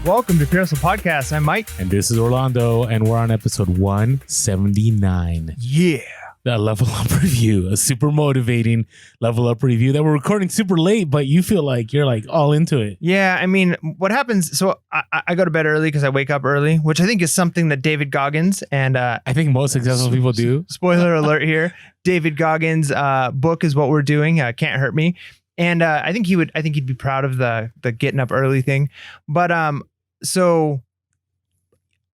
Welcome to PHP Podcast. I'm Mike. And this is Orlando, and we're on episode 179. Yeah. The level up review, a super motivating level up review that we're recording super late, but you feel like you're like all into it. Yeah, I mean, what happens, so I go to bed early because I wake up early, which I think is something that David Goggins and... I think most successful people do. Spoiler alert here. David Goggins' book is what we're doing, Can't Hurt Me. And I think he'd be proud of the getting up early thing. But so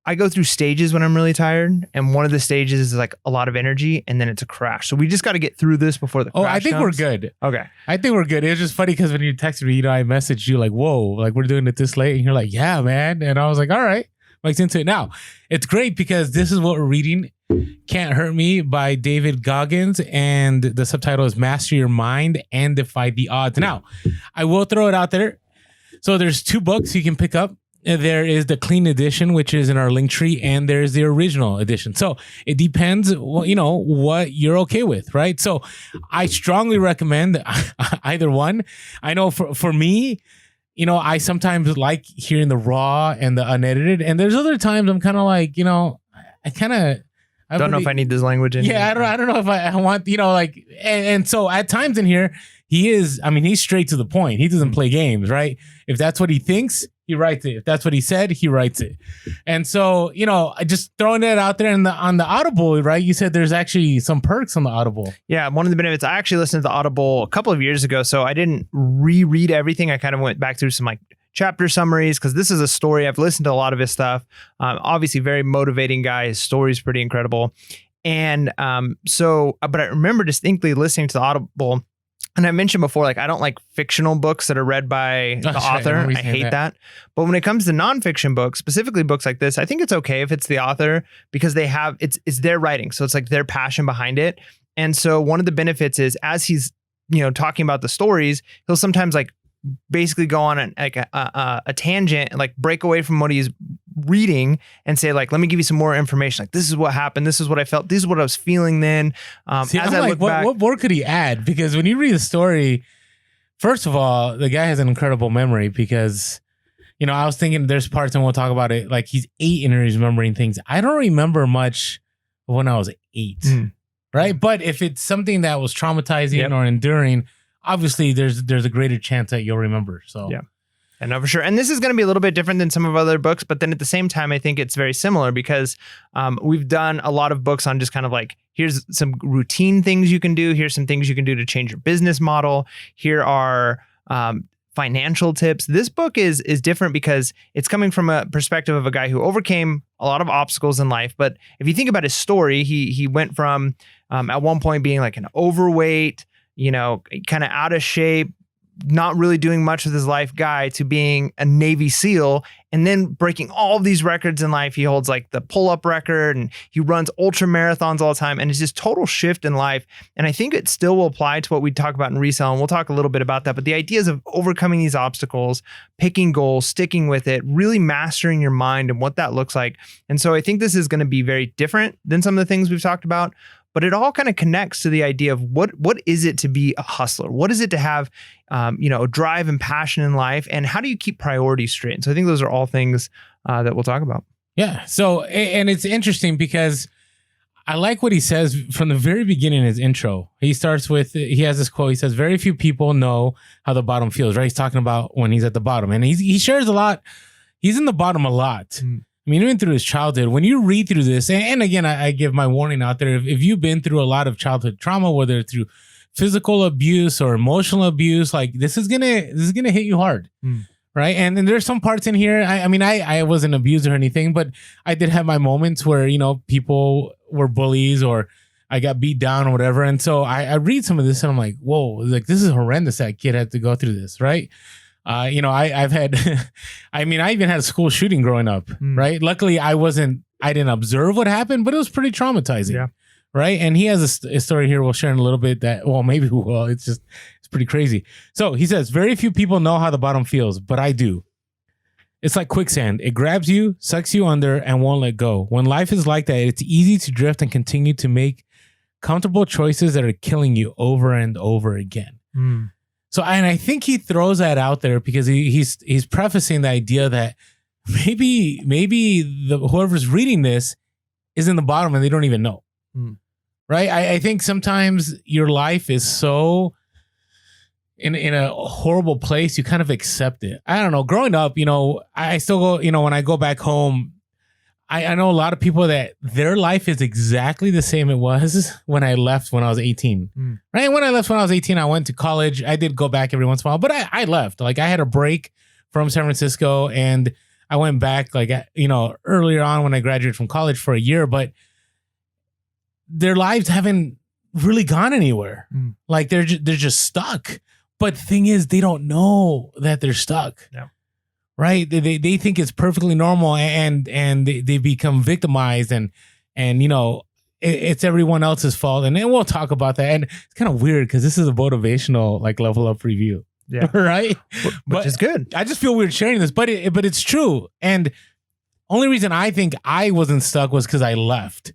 I go through stages when I'm really tired, and one of the stages is like a lot of energy, and then it's a crash. So we just got to get through this before the crash I think comes. we're good. Okay. I think we're good. It was just funny because when you texted me, I messaged you like, whoa, like we're doing it this late. And you're like, yeah, man. And I was like, all right. Mike's into it. Now, it's great because this is what we're reading. Can't Hurt Me by David Goggins. And the subtitle is Master Your Mind and Defy the Odds. Now, I will throw it out there. So there's two books you can pick up. There is the clean edition, which is in our link tree, and there's the original edition. So it depends, what you're okay with, right? So I strongly recommend either one. I know for me, I sometimes like hearing the raw and the unedited, and there's other times I'm kind of like, I don't know if I need this language in here. Yeah, I don't know if I want, and so at times in here, he's straight to the point. He doesn't play games, right? If that's what he thinks, he writes it. If that's what he said, he writes it. And so, I just throwing it out there on the Audible, right? You said there's actually some perks on the Audible. Yeah, one of the benefits, I actually listened to the Audible a couple of years ago, so I didn't reread everything. I kind of went back through some like chapter summaries because this is a story. I've listened to a lot of his stuff. Obviously, very motivating guy. His story is pretty incredible. And but I remember distinctly listening to the Audible. And I mentioned before, like, I don't like fictional books that are read by the author. I hate that. But when it comes to nonfiction books, specifically books like this, I think it's okay if it's the author because they have, it's their writing. So it's like their passion behind it. And so one of the benefits is as he's, talking about the stories, he'll sometimes like basically go on a tangent and like break away from what he's reading and say like, let me give you some more information. Like, this is what happened. This is what I felt. This is what I was feeling then. What more could he add? Because when you read the story, first of all, the guy has an incredible memory because, I was thinking there's parts and we'll talk about it. Like he's 8 and he's remembering things. I don't remember much when I was 8. Right. But if it's something that was traumatizing or enduring, obviously there's a greater chance that you'll remember. So yeah. I know for sure. And this is going to be a little bit different than some of other books, but then at the same time, I think it's very similar because we've done a lot of books on just kind of like, here's some routine things you can do. Here's some things you can do to change your business model. Here are financial tips. This book is different because it's coming from a perspective of a guy who overcame a lot of obstacles in life. But if you think about his story, he went from at one point being like an overweight, kind of out of shape, not really doing much with his life guy to being a Navy SEAL and then breaking all of these records in life. He holds like the pull-up record and he runs ultra marathons all the time. And it's just total shift in life. And I think it still will apply to what we talk about in resale. And we'll talk a little bit about that. But the ideas of overcoming these obstacles, picking goals, sticking with it, really mastering your mind and what that looks like. And so I think this is going to be very different than some of the things we've talked about. But it all kind of connects to the idea of what is it to be a hustler? What is it to have, drive and passion in life? And how do you keep priorities straight? And so I think those are all things that we'll talk about. Yeah. So, and it's interesting because I like what he says from the very beginning in his intro. He starts with, he has this quote. He says, very few people know how the bottom feels, right? He's talking about when he's at the bottom. And he shares a lot. He's in the bottom a lot. I mean, even through his childhood, when you read through this, and again, I give my warning out there, if you've been through a lot of childhood trauma, whether through physical abuse or emotional abuse, like this is gonna hit you hard, right? And there's some parts in here. I wasn't abused or anything, but I did have my moments where people were bullies or I got beat down or whatever. And so I read some of this and I'm like, whoa, like this is horrendous. That kid had to go through this, right? I've had, I even had a school shooting growing up, right? Luckily, I didn't observe what happened, but it was pretty traumatizing. Yeah. Right. And he has a story here we'll share in a little bit it's pretty crazy. So he says, very few people know how the bottom feels, but I do. It's like quicksand. It grabs you, sucks you under, and won't let go. When life is like that, it's easy to drift and continue to make comfortable choices that are killing you over and over again. So, and I think he throws that out there because he's prefacing the idea that maybe whoever's reading this is in the bottom and they don't even know. Right? I think sometimes your life is so in a horrible place, you kind of accept it. I don't know. Growing up, I still go, when I go back home, I know a lot of people that their life is exactly the same it was when I left when I was 18. Right? When I left when I was 18, I went to college. I did go back every once in a while, but I left. Like I had a break from San Francisco and I went back earlier on when I graduated from college for a year, but their lives haven't really gone anywhere. Like they're just stuck. But the thing is, they don't know that they're stuck. Yeah. Right? They think it's perfectly normal and they become victimized and it's everyone else's fault. And then we'll talk about that. And it's kind of weird because this is a motivational level up review. Yeah. Right? Which is good. I just feel weird sharing this, but it's true. And only reason I think I wasn't stuck was because I left.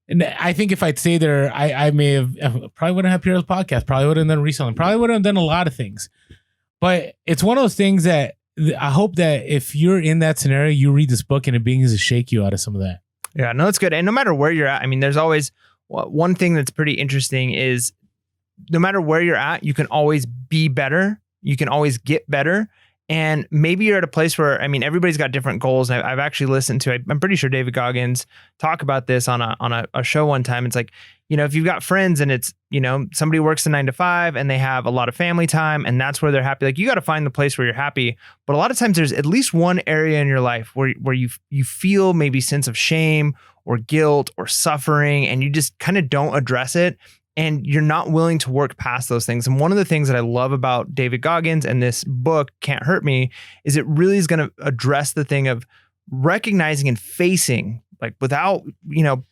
And I think if I'd stayed there, I may have probably wouldn't have Piero's podcast, probably would have done reselling, probably would have done a lot of things. But it's one of those things that I hope that if you're in that scenario, you read this book and it begins to shake you out of some of that. Yeah, no, it's good. And no matter where you're at, I mean, there's always one thing that's pretty interesting is no matter where you're at, you can always be better. You can always get better. And maybe you're at a place where, I mean, everybody's got different goals. And I've actually listened to, I'm pretty sure David Goggins talk about this on a show one time. It's like, if you've got friends and it's, somebody works the 9 to 5 and they have a lot of family time and that's where they're happy. Like you got to find the place where you're happy. But a lot of times there's at least one area in your life where you feel maybe sense of shame or guilt or suffering and you just kind of don't address it. And you're not willing to work past those things. And one of the things that I love about David Goggins and this book, Can't Hurt Me, is it really is going to address the thing of recognizing and facing, like without,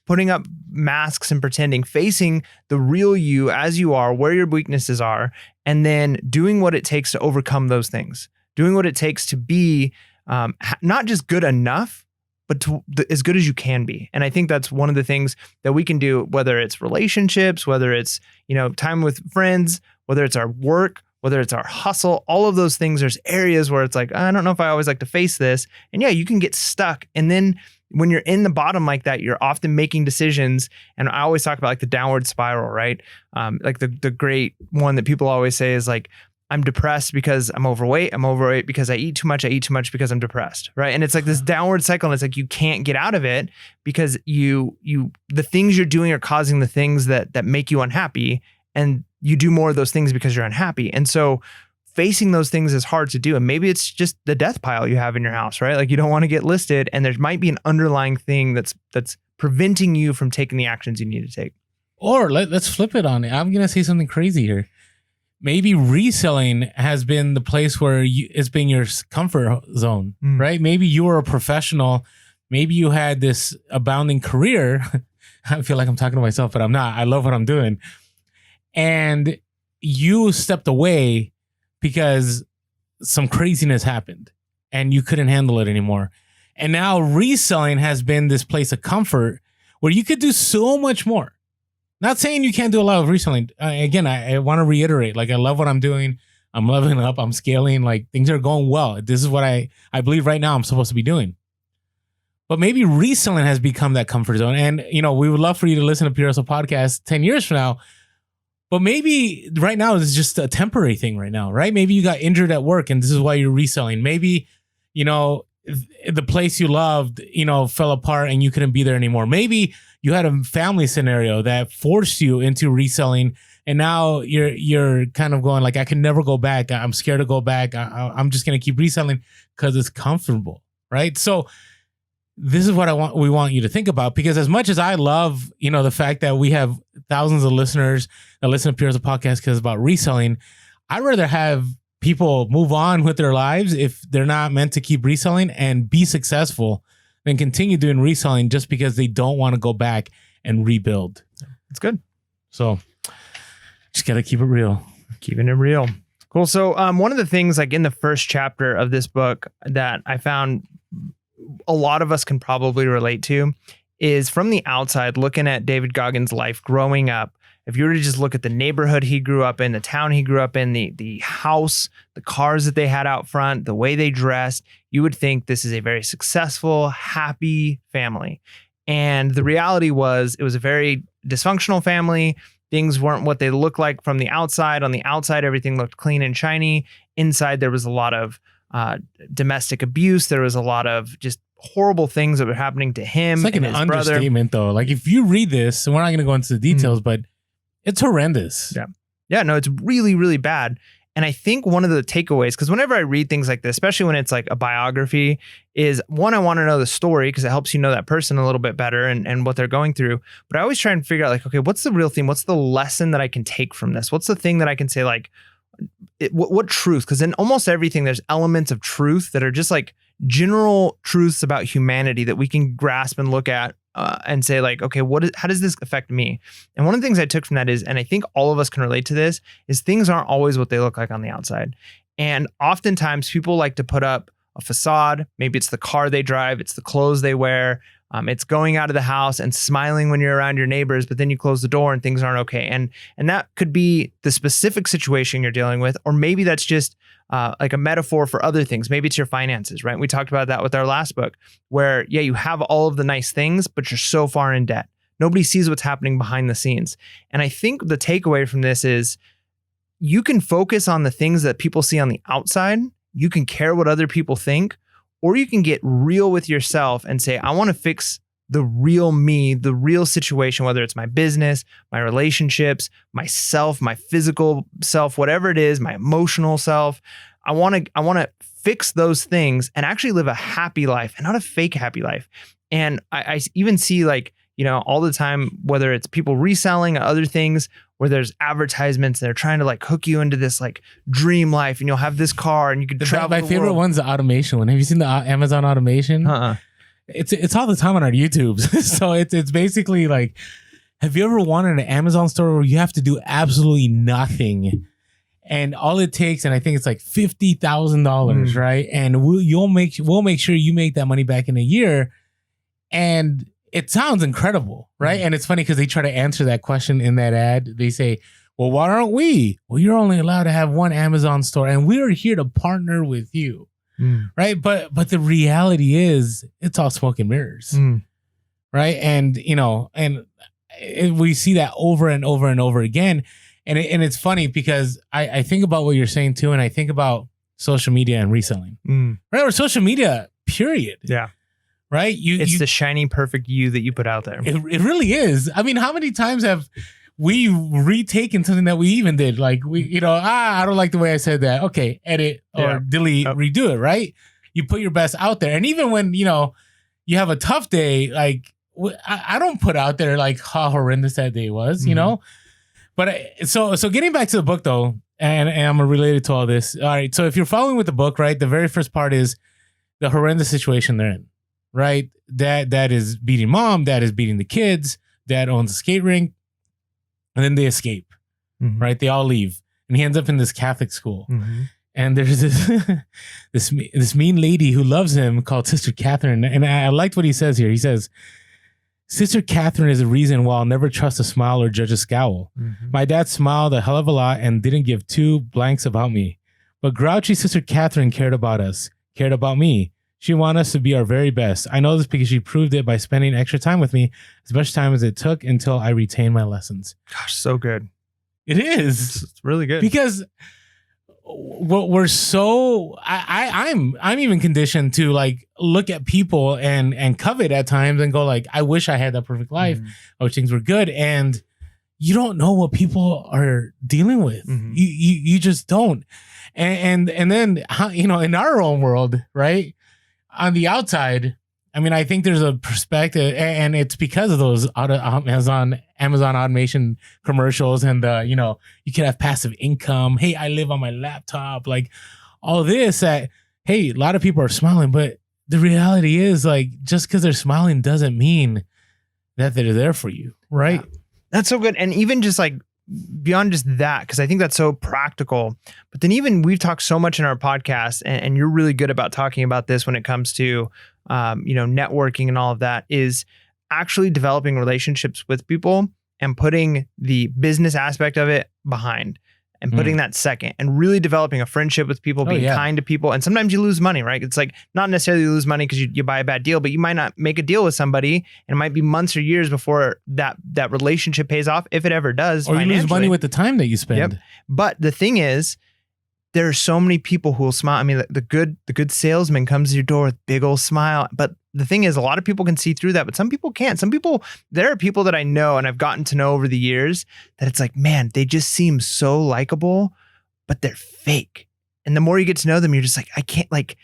putting up masks and pretending, facing the real you as you are, where your weaknesses are, and then doing what it takes to overcome those things, doing what it takes to be not just good enough, but as good as you can be. And I think that's one of the things that we can do, whether it's relationships, whether it's, time with friends, whether it's our work, whether it's our hustle, all of those things. There's areas where it's like, I don't know if I always like to face this. And yeah, you can get stuck. And then when you're in the bottom like that, you're often making decisions. And I always talk about the downward spiral, right? The great one that people always say is like, I'm depressed because I'm overweight. I'm overweight because I eat too much. I eat too much because I'm depressed, right? And it's like this downward cycle, and it's like you can't get out of it because the things you're doing are causing the things that make you unhappy, and you do more of those things because you're unhappy. And so facing those things is hard to do. And maybe it's just the death pile you have in your house, right? Like you don't want to get listed, and there might be an underlying thing that's preventing you from taking the actions you need to take. Or let's flip it on it. I'm gonna say something crazy here. Maybe reselling has been the place where it's been your comfort zone, right? Maybe you were a professional. Maybe you had this abounding career. I feel like I'm talking to myself, but I'm not. I love what I'm doing. And you stepped away because some craziness happened and you couldn't handle it anymore. And now reselling has been this place of comfort where you could do so much more. Not saying you can't do a lot of reselling. Again, I want to reiterate, I love what I'm doing. I'm leveling up. I'm scaling. Things are going well. This is what I believe right now I'm supposed to be doing. But maybe reselling has become that comfort zone. And, we would love for you to listen to Piero's podcast 10 years from now. But maybe right now it's just a temporary thing right now, right? Maybe you got injured at work and this is why you're reselling. Maybe, the place you loved, fell apart and you couldn't be there anymore. Maybe you had a family scenario that forced you into reselling, and now you're kind of going I can never go back. I'm scared to go back. I'm just going to keep reselling because it's comfortable, right? So this is what we want you to think about, because as much as I love, the fact that we have thousands of listeners that listen to Piero's podcast because it's about reselling, I'd rather have people move on with their lives if they're not meant to keep reselling and be successful than continue doing reselling just because they don't want to go back and rebuild. It's good. So just got to keep it real. Keeping it real. Cool. So one of the things in the first chapter of this book that I found a lot of us can probably relate to is from the outside looking at David Goggins' life growing up. if you were to just look at the neighborhood he grew up in, the town he grew up in, the house, the cars that they had out front, the way they dressed, you would think this is a very successful, happy family. And the reality was it was a very dysfunctional family. Things weren't what they looked like from the outside. On the outside, everything looked clean and shiny. Inside, there was a lot of domestic abuse. There was a lot of just horrible things that were happening to him. It's like and an his brother. understatement, though. Like if you read this, and we're not going to go into the details, but it's horrendous. Yeah, no, it's really, really bad. And I think one of the takeaways, because whenever I read things like this, especially when it's like a biography, is one, I want to know the story because it helps you know that person a little bit better and what they're going through. But I always try and figure out like, okay, what's the real theme? What's the lesson that I can take from this? What's the thing that I can say like, what truth? Because in almost everything, there's elements of truth that are just like general truths about humanity that we can grasp and look at and say like, okay, how does this affect me? And one of the things I took from that is, and I think all of us can relate to this, is things aren't always what they look like on the outside. And oftentimes people like to put up a facade. Maybe it's the car they drive, it's the clothes they wear, it's going out of the house and smiling when you're around your neighbors, but then you close the door and things aren't okay. And that could be the specific situation you're dealing with, or maybe that's just like a metaphor for other things. Maybe it's your finances, right? We talked about that with our last book, where you have all of the nice things, but you're so far in debt. Nobody sees what's happening behind the scenes. And I think the takeaway from this is you can focus on the things that people see on the outside. You can care what other people think, or you can get real with yourself and say, I want to fix the real me, the real situation, whether it's my business, my relationships, myself, my physical self, whatever it is, my emotional self. I want to fix those things and actually live a happy life and not a fake happy life. And I even see like, all the time, whether it's people reselling or other things where there's advertisements, they're trying to like hook you into this like dream life and you'll have this car and you could travel. My favorite one's the automation one. Have you seen the Amazon automation? It's all the time on our YouTubes. So it's basically like, have you ever wanted an Amazon store where you have to do absolutely nothing? And all it takes, and I think it's like $50,000, right? And we'll make sure you make that money back in a year. And it sounds incredible, right? And it's funny because they try to answer that question in that ad. They say, well, why aren't we? Well, you're only allowed to have one Amazon store and we're here to partner with you. Right. But the reality is it's all smoke and mirrors. Right. And, we see that over and over and over again. And it's funny because I think about what you're saying too. And I think about social media and reselling, right? Or social media, period. Yeah. Right. It's the shiny, perfect you that you put out there. It really is. I mean, how many times have we retaken something that we even did? Like I don't like the way I said that. Okay. Edit or delete, redo it. Right. You put your best out there. And even when, you have a tough day, like I don't put out there like how horrendous that day was, but so getting back to the book though, and I'm related to all this. All right. So if you're following with the book, right, the very first part is the horrendous situation they're in. Right. Dad is beating mom. Dad is beating the kids. Dad owns a skate rink. And then they escape. Right. They all leave. And he ends up in this Catholic school. And there's this mean lady who loves him called Sister Catherine. And I liked what he says here. He says, Sister Catherine is the reason why I'll never trust a smile or judge a scowl. My dad smiled a hell of a lot and didn't give two blanks about me. But grouchy Sister Catherine cared about us, cared about me. She wanted us to be our very best. I know this because she proved it by spending extra time with me, as much time as it took until I retained my lessons. Gosh, so good. It is. It's really good. Because we're so I'm even conditioned to like look at people and covet at times and go like, I wish I had that perfect life. I wish things were good. And you don't know what people are dealing with. You just don't. And then in our own world, right? On the outside, I mean, I think there's a perspective, and it's because of those Amazon automation commercials, and you can have passive income. Hey, I live on my laptop, like all this. That hey, a lot of people are smiling, but the reality is, like, just because they're smiling doesn't mean that they're there for you, right? Yeah. That's so good, and even just like beyond just that, because I think that's so practical. But then even we've talked so much in our podcast, and you're really good about talking about this when it comes to, networking and all of that, is actually developing relationships with people and putting the business aspect of it behind and putting that second and really developing a friendship with people, being kind to people. And sometimes you lose money, right? It's like not necessarily you lose money because you buy a bad deal, but you might not make a deal with somebody and it might be months or years before that relationship pays off, if it ever does. Or you lose money with the time that you spend. Yep. But the thing is, there are so many people who will smile. I mean, the good salesman comes to your door with big old smile. But the thing is, a lot of people can see through that, but some people can't. There are people that I know and I've gotten to know over the years that it's like, man, they just seem so likable, but they're fake. And the more you get to know them, you're just like, I can't, like,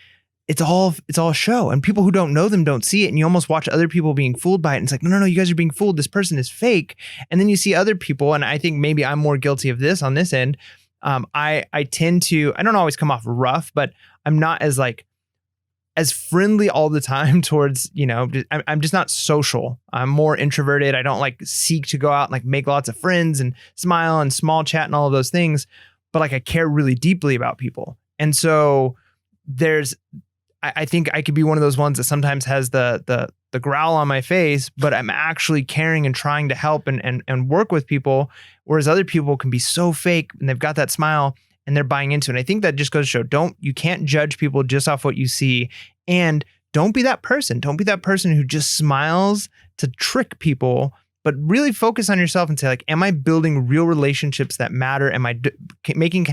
it's all show. And people who don't know them don't see it. And you almost watch other people being fooled by it. And it's like, no, you guys are being fooled. This person is fake. And then you see other people, and I think maybe I'm more guilty of this on this end. I tend to, I don't always come off rough, but I'm not as friendly all the time towards, I'm just not social. I'm more introverted. I don't like seek to go out and like make lots of friends and smile and small chat and all of those things. But like I care really deeply about people. And so I think I could be one of those ones that sometimes has the growl on my face, but I'm actually caring and trying to help and work with people. Whereas other people can be so fake and they've got that smile and they're buying into it. And I think that just goes to show, you can't judge people just off what you see, and don't be that person. Don't be that person who just smiles to trick people, but really focus on yourself and say like, am I building real relationships that matter? Am I making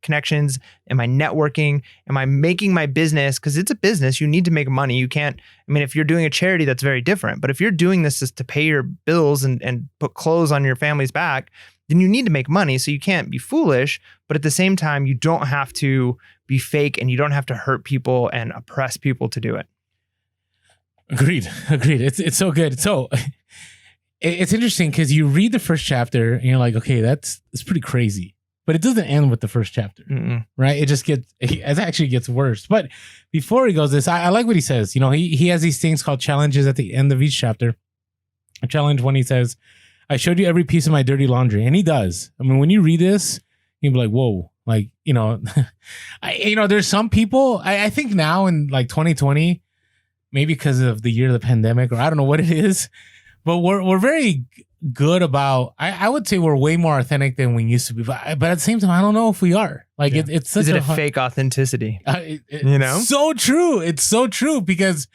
connections? Am I networking? Am I making my business? Because it's a business. You need to make money. You can't, if you're doing a charity, that's very different. But if you're doing this just to pay your bills and put clothes on your family's back, then you need to make money. So you can't be foolish, but at the same time, you don't have to be fake and you don't have to hurt people and oppress people to do it. Agreed. It's so good. So it's interesting because you read the first chapter and you're like, okay, it's pretty crazy, but it doesn't end with the first chapter, right? It actually gets worse. But before he goes this, I like what he says. He has these things called challenges at the end of each chapter. A challenge when he says, I showed you every piece of my dirty laundry. And he does. When you read this, you'll be like, whoa, there's some people, I think now in like 2020, maybe because of the year of the pandemic, or I don't know what it is, but we're very good about, I would say we're way more authentic than we used to be. But at the same time, I don't know if we are. It's such a fake authenticity? So true. It's so true because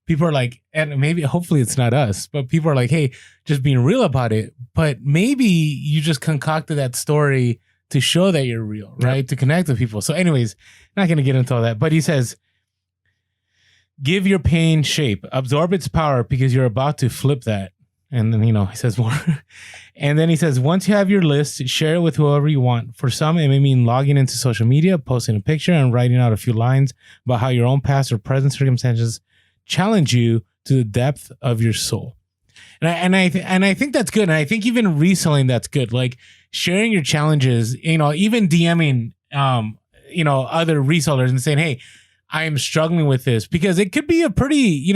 people are like, and maybe hopefully it's not us, but people are like, hey, just being real about it. But maybe you just concocted that story to show that you're real, right? Yep. To connect with people. So anyways, not going to get into all that. But he says, give your pain shape, absorb its power because you're about to flip that. And then, he says more. And then he says, once you have your list, share it with whoever you want. For some, it may mean logging into social media, posting a picture, and writing out a few lines about how your own past or present circumstances challenge you to the depth of your soul. And I think that's good. And I think even reselling, that's good. Like sharing your challenges, even DMing, other resellers and saying, hey, I am struggling with this, because it could be a pretty,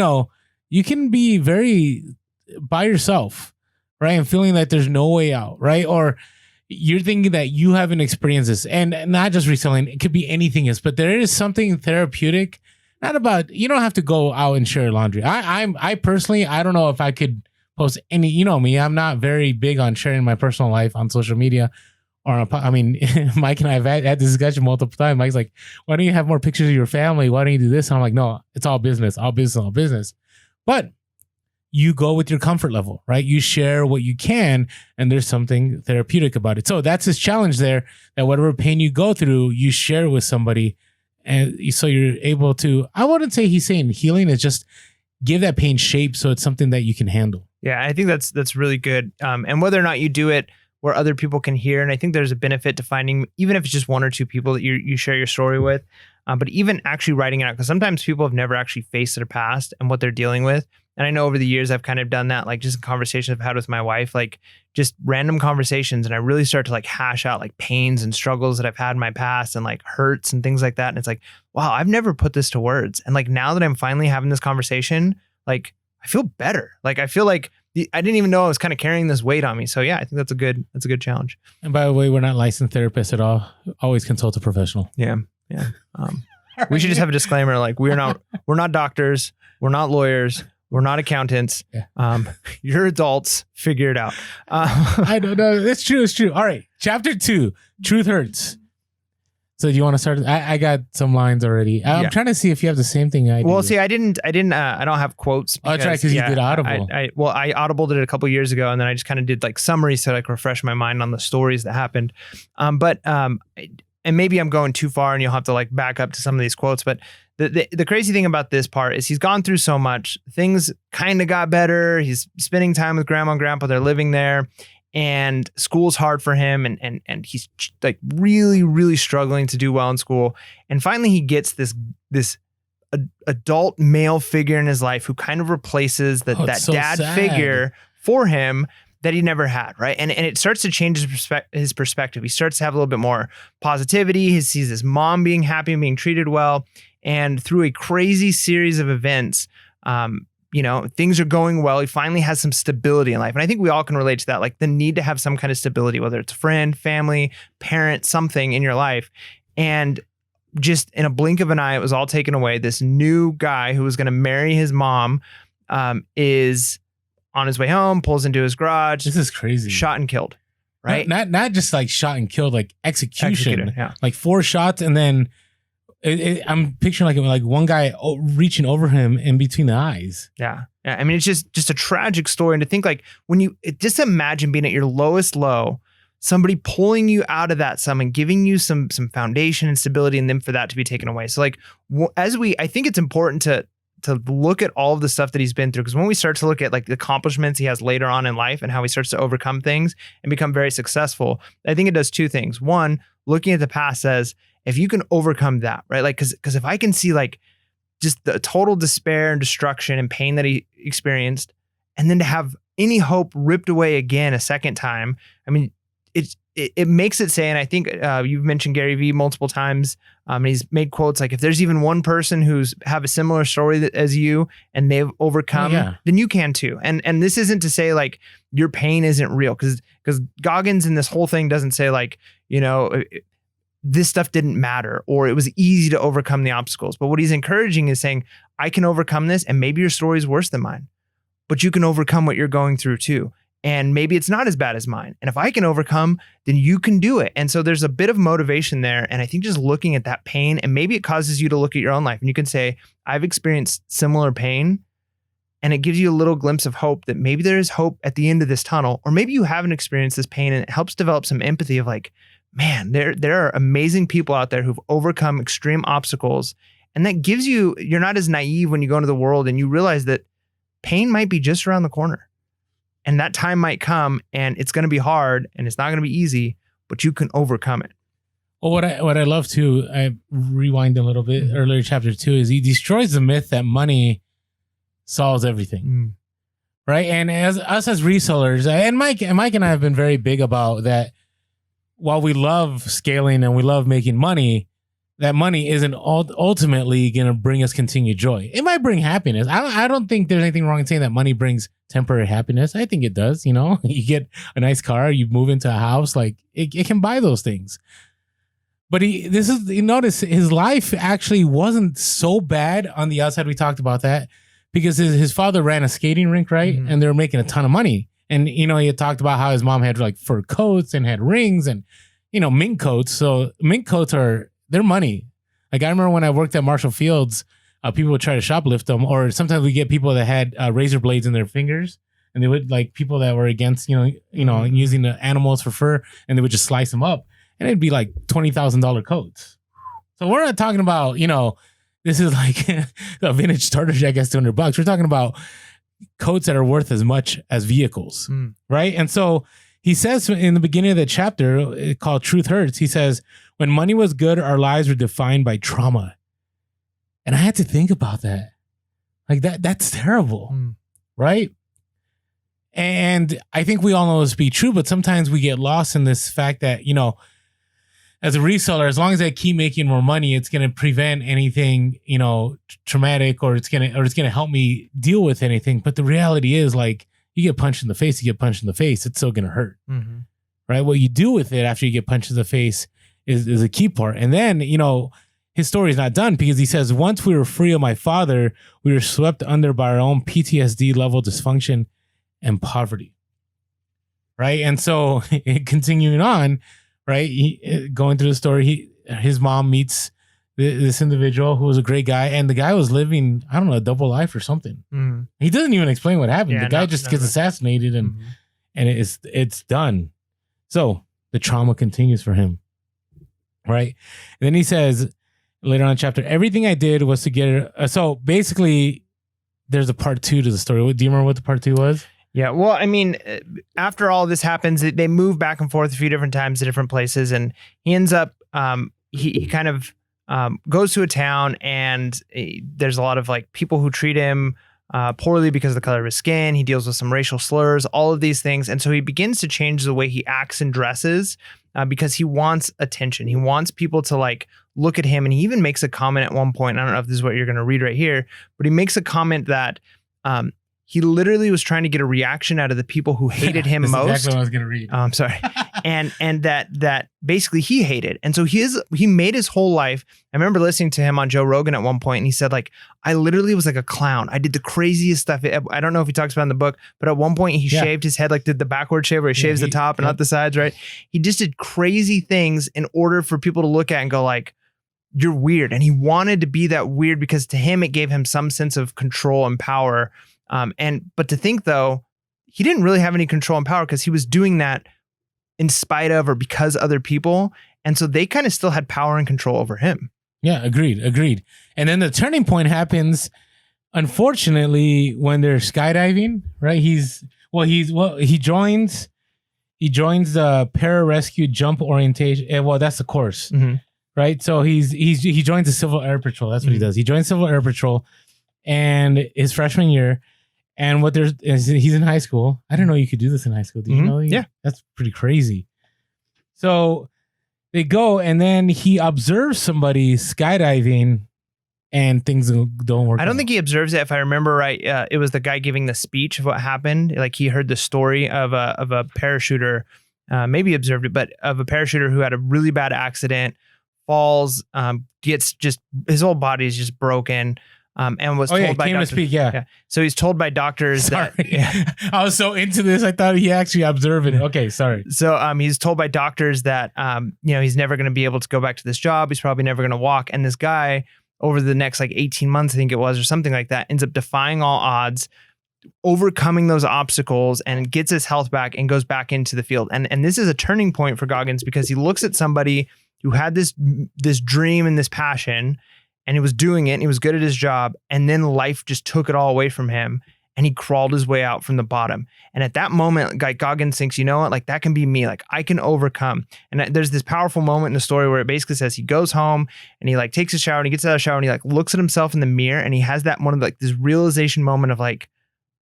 you can be very by yourself, right? And feeling that there's no way out, right? Or you're thinking that you haven't experienced this, and not just reselling, it could be anything else, but there is something therapeutic, not about, you don't have to go out and share laundry. I personally, I don't know if I could post any, me, I'm not very big on sharing my personal life on social media. Or, Mike and I have had this discussion multiple times. Mike's like, why don't you have more pictures of your family? Why don't you do this? And I'm like, no, it's all business, all business, all business. But you go with your comfort level, right? You share what you can, and there's something therapeutic about it. So that's his challenge there, that whatever pain you go through, you share with somebody. And so you're able to, I wouldn't say he's saying healing, is just give that pain shape so it's something that you can handle. Yeah, I think that's really good. And whether or not you do it where other people can hear. And I think there's a benefit to finding, even if it's just one or two people that you share your story with, but even actually writing it out, because sometimes people have never actually faced their past and what they're dealing with. And I know over the years, I've kind of done that, like just in conversations I've had with my wife, like just random conversations. And I really start to like hash out like pains and struggles that I've had in my past and like hurts and things like that. And it's like, wow, I've never put this to words. And like, now that I'm finally having this conversation, like I feel better. Like, I feel like I didn't even know I was kind of carrying this weight on me. So yeah, I think that's a good challenge. And by the way, we're not licensed therapists at all. Always consult a professional. Yeah. We should just have a disclaimer. Like we're not doctors. We're not lawyers. We're not accountants. Yeah. You're adults. Figure it out. I don't know. It's true. It's true. All right. Chapter 2, Truth Hurts. So do you want to start? I got some lines already. I'm trying to see if you have the same thing I do. Well, see, I don't have quotes. Because, that's right, because you did Audible. I Audibled it a couple years ago, and then I just kind of did like summaries to like refresh my mind on the stories that happened. And maybe I'm going too far, and you'll have to like back up to some of these quotes. But the crazy thing about this part is he's gone through so much. Things kind of got better. He's spending time with grandma and grandpa. They're living there. And school's hard for him, and he's like really, really struggling to do well in school. And finally, he gets this adult male figure in his life who kind of replaces that dad figure for him that he never had, right? And it starts to change his perspective. He starts to have a little bit more positivity. He sees his mom being happy and being treated well, and through a crazy series of events, things are going well. He finally has some stability in life. And I think we all can relate to that, like the need to have some kind of stability, whether it's a friend, family, parent, something in your life. And just in a blink of an eye, it was all taken away. This new guy who was going to marry his mom is on his way home, pulls into his garage. This is crazy. Shot and killed, right? Not just like shot and killed, like execution. Yeah. Like 4 shots, and then I'm picturing like one guy reaching over him in between the eyes. Yeah. I mean, it's just a tragic story. And to think like just imagine being at your lowest low, somebody pulling you out of that some and giving you some foundation and stability, and then for that to be taken away. So like I think it's important to look at all of the stuff that he's been through, because when we start to look at like the accomplishments he has later on in life and how he starts to overcome things and become very successful, I think it does 2 things. One, looking at the past says, if you can overcome that, right? Like, because if I can see like just the total despair and destruction and pain that he experienced, and then to have any hope ripped away again a second time, I mean, it makes it say, and I think you've mentioned Gary Vee multiple times, and he's made quotes like, if there's even one person who's have a similar story as you and they've overcome, then you can too. And this isn't to say like your pain isn't real, because Goggins in this whole thing doesn't say like, this stuff didn't matter or it was easy to overcome the obstacles. But what he's encouraging is saying, I can overcome this, and maybe your story is worse than mine, but you can overcome what you're going through too. And maybe it's not as bad as mine. And if I can overcome, then you can do it. And so there's a bit of motivation there. And I think just looking at that pain, and maybe it causes you to look at your own life, and you can say, I've experienced similar pain, and it gives you a little glimpse of hope that maybe there is hope at the end of this tunnel, or maybe you haven't experienced this pain, and it helps develop some empathy of like, man, there are amazing people out there who've overcome extreme obstacles. And that gives you're not as naive when you go into the world and you realize that pain might be just around the corner. And that time might come, and it's going to be hard, and it's not going to be easy, but you can overcome it. Well, what I love too, I rewind a little bit earlier, chapter 2, is he destroys the myth that money solves everything. Right? And as resellers, and Mike and I have been very big about that. While we love scaling and we love making money, that money isn't ultimately going to bring us continued joy. It might bring happiness. I don't think there's anything wrong in saying that money brings temporary happiness. I think it does. You get a nice car, you move into a house, like it can buy those things. But you notice his life actually wasn't so bad on the outside. We talked about that because his father ran a skating rink, right? Mm-hmm. And they were making a ton of money. And, he had talked about how his mom had like fur coats and had rings and, mink coats. So mink coats they're money. Like I remember when I worked at Marshall Fields, people would try to shoplift them, or sometimes we get people that had razor blades in their fingers, and they would like people that were against, using the animals for fur, and they would just slice them up, and it'd be like $20,000 coats. So we're not talking about, this is like a vintage starter jacket, $200. We're talking about coats that are worth as much as vehicles, right? And so he says in the beginning of the chapter called Truth Hurts, he says, when money was good, our lives were defined by trauma. And I had to think about that. Like that's terrible, right? And I think we all know this to be true, but sometimes we get lost in this fact that, as a reseller, as long as I keep making more money, it's going to prevent anything, traumatic, or it's going to help me deal with anything. But the reality is, like, you get punched in the face, it's still going to hurt, right? What you do with it after you get punched in the face is a key part. And then, his story is not done because he says, once we were free of my father, we were swept under by our own PTSD level dysfunction and poverty. Right. And so continuing on, right, going through the story, his mom meets this individual who was a great guy, and the guy was living, I don't know, a double life or something. He doesn't even explain what happened. The guy just gets assassinated and it's done. So the trauma continues for him. Right. And then he says later on in the chapter, everything I did was to get it. So basically there's a part 2 to the story. Do you remember what the part 2 was? Yeah. Well, I mean, after all this happens, they move back and forth a few different times to different places. And he ends up, he kind of goes to a town, and there's a lot of like people who treat him poorly because of the color of his skin. He deals with some racial slurs, all of these things. And so he begins to change the way he acts and dresses because he wants attention. He wants people to like look at him. And he even makes a comment at one point. I don't know if this is what you're going to read right here, but he makes a comment that he literally was trying to get a reaction out of the people who hated him most. That's exactly what I was going to read. I'm sorry. and that basically he hated. And so he made his whole life. I remember listening to him on Joe Rogan at one point, and he said, like, I literally was like a clown. I did the craziest stuff. I don't know if he talks about in the book, but at one point he shaved his head, like did the backward shave where he shaves the top and not the sides, right? He just did crazy things in order for people to look at and go like, you're weird. And he wanted to be that weird because to him, it gave him some sense of control and power. But to think though, he didn't really have any control and power because he was doing that in spite of or because other people. And so they kind of still had power and control over him. Yeah, agreed. And then the turning point happens, unfortunately, when they're skydiving, right? He joins the pararescue jump orientation. Well, that's the course, right? So he joins the Civil Air Patrol. That's what he does. He joins Civil Air Patrol, and his freshman year. And he's in high school. I didn't know you could do this in high school. Did you know? Yeah. That's pretty crazy. So they go, and then he observes somebody skydiving, and things don't work. I don't think he observes it. If I remember right, it was the guy giving the speech of what happened. Like he heard the story of a parachuter, maybe he observed it, but of a parachuter who had a really bad accident, falls, gets just, his whole body is just broken. And was told by doctors. To speak, So he's told by doctors that I was so into this, I thought he actually observed it. Okay, sorry. So he's told by doctors that he's never going to be able to go back to this job. He's probably never going to walk. And this guy, over the next like 18 months, I think it was, or something like that, ends up defying all odds, overcoming those obstacles, and gets his health back and goes back into the field. And this is a turning point for Goggins because he looks at somebody who had this dream and this passion, and he was doing it, and he was good at his job, and then life just took it all away from him, and he crawled his way out from the bottom. And at that moment, like Goggins thinks, you know what, like that can be me, like I can overcome. And there's this powerful moment in the story where it basically says he goes home and he like takes a shower, and he gets out of the shower, and he like looks at himself in the mirror, and he has that one of like this realization moment of like,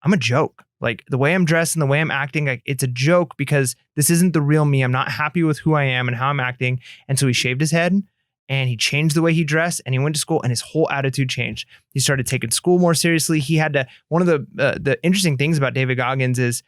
I'm a joke. Like the way I'm dressed and the way I'm acting, like it's a joke because this isn't the real me. I'm not happy with who I am and how I'm acting. And so he shaved his head, and he changed the way he dressed, and he went to school, and his whole attitude changed. He started taking school more seriously. He had to, one of the interesting things about David Goggins is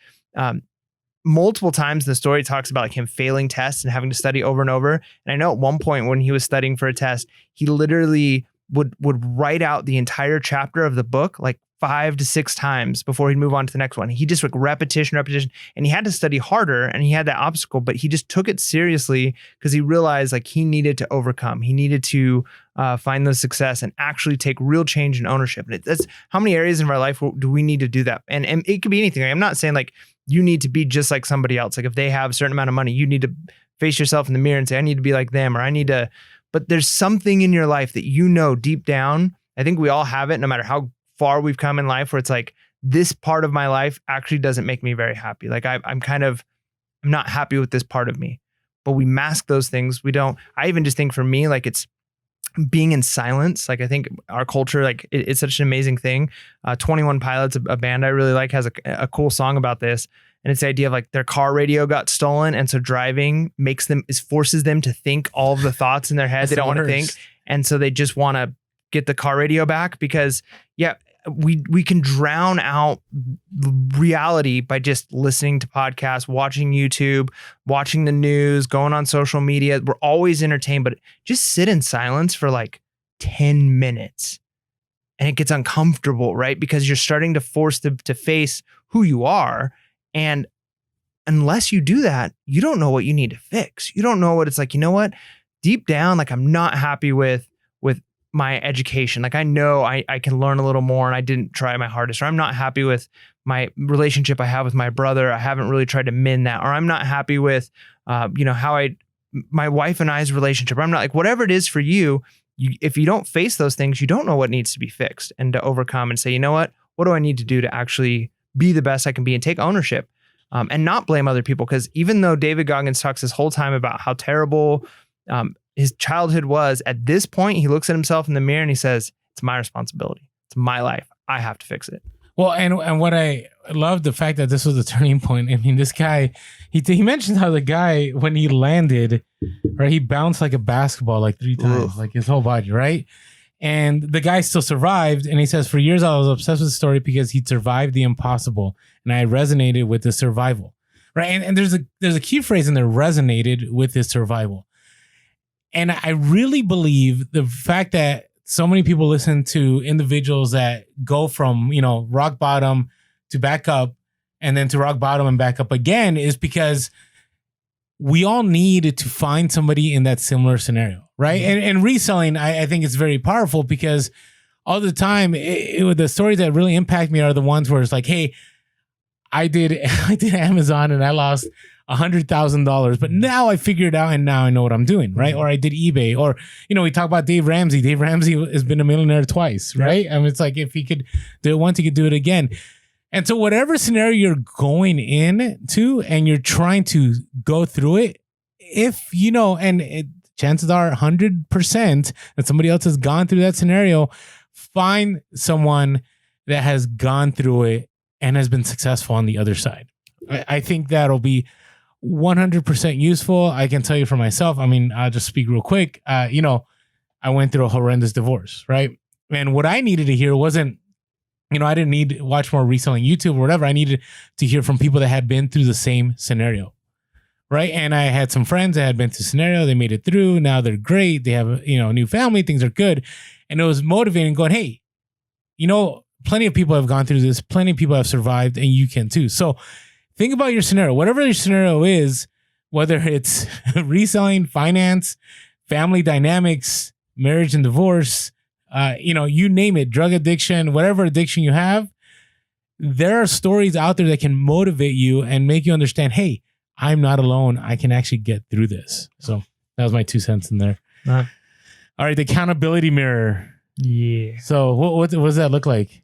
multiple times in the story talks about like him failing tests and having to study over and over. And I know at one point when he was studying for a test, he literally would write out the entire chapter of the book like 5 to 6 times before he'd move on to the next one. He just like repetition, and he had to study harder, and he had that obstacle, but he just took it seriously because he realized like he needed to overcome. He needed to find the success and actually take real change and ownership. And that's how many areas in our life do we need to do that? And it could be anything. Like, I'm not saying like you need to be just like somebody else. Like if they have a certain amount of money, you need to face yourself in the mirror and say, I need to be like them, or I need to, but there's something in your life that you know deep down. I think we all have it, no matter how far we've come in life, where it's like this part of my life actually doesn't make me very happy. Like I'm not happy with this part of me, but we mask those things. I even just think for me, like it's being in silence. Like I think our culture, like it's such an amazing thing. 21 Pilots, a band I really like, has a cool song about this. And it's the idea of like their car radio got stolen. And so driving forces them to think all of the thoughts in their head. They don't want to think. And so they just want to get the car radio back because we can drown out reality by just listening to podcasts, watching YouTube, watching the news, going on social media. We're always entertained, but just sit in silence for like 10 minutes. And it gets uncomfortable, right? Because you're starting to force to face who you are. And unless you do that, you don't know what you need to fix. You don't know what it's like, you know what? Deep down, like I'm not happy with my education. Like I know I can learn a little more and I didn't try my hardest, or I'm not happy with my relationship I have with my brother. I haven't really tried to mend that, or I'm not happy with, how my wife and I's relationship. I'm not like, whatever it is for you, if you don't face those things, you don't know what needs to be fixed and to overcome and say, you know what do I need to do to actually be the best I can be and take ownership, and not blame other people. Because even though David Goggins talks this whole time about how terrible his childhood was, at this point, he looks at himself in the mirror and he says, it's my responsibility. It's my life. I have to fix it. Well, and what I love the fact that this was a turning point. I mean, this guy, he mentioned how the guy, when he landed, right, he bounced like a basketball like 3 times, like his whole body, right? And the guy still survived. And he says, for years, I was obsessed with the story because he survived the impossible. And I resonated with the survival, right? And there's a key phrase in there, resonated with his survival. And I really believe the fact that so many people listen to individuals that go from, rock bottom to back up and then to rock bottom and back up again is because we all need to find somebody in that similar scenario, right? Mm-hmm. And reselling, I think it's very powerful because all the time, the stories that really impact me are the ones where it's like, hey, I did Amazon and I lost $100,000, but now I figured it out and now I know what I'm doing, right? Mm-hmm. Or I did eBay, or we talk about Dave Ramsey. Dave Ramsey has been a millionaire twice, right? I mean, it's like if he could do it once, he could do it again. And so whatever scenario you're going into and you're trying to go through it, if chances are 100% that somebody else has gone through that scenario, find someone that has gone through it and has been successful on the other side. I think that'll be 100% useful. I can tell you for myself. I mean, I'll just speak real quick. I went through a horrendous divorce, right? And what I needed to hear wasn't, I didn't need to watch more reselling YouTube or whatever. I needed to hear from people that had been through the same scenario, right? And I had some friends that had been through scenario. They made it through. Now they're great. They have a new family. Things are good. And it was motivating going, hey, plenty of people have gone through this. Plenty of people have survived and you can too. So think about your scenario, whatever your scenario is, whether it's reselling, finance, family dynamics, marriage and divorce, you name it, drug addiction, whatever addiction you have, there are stories out there that can motivate you and make you understand, hey, I'm not alone. I can actually get through this. So that was my 2 cents in there. All right, the accountability mirror. Yeah. So what does that look like?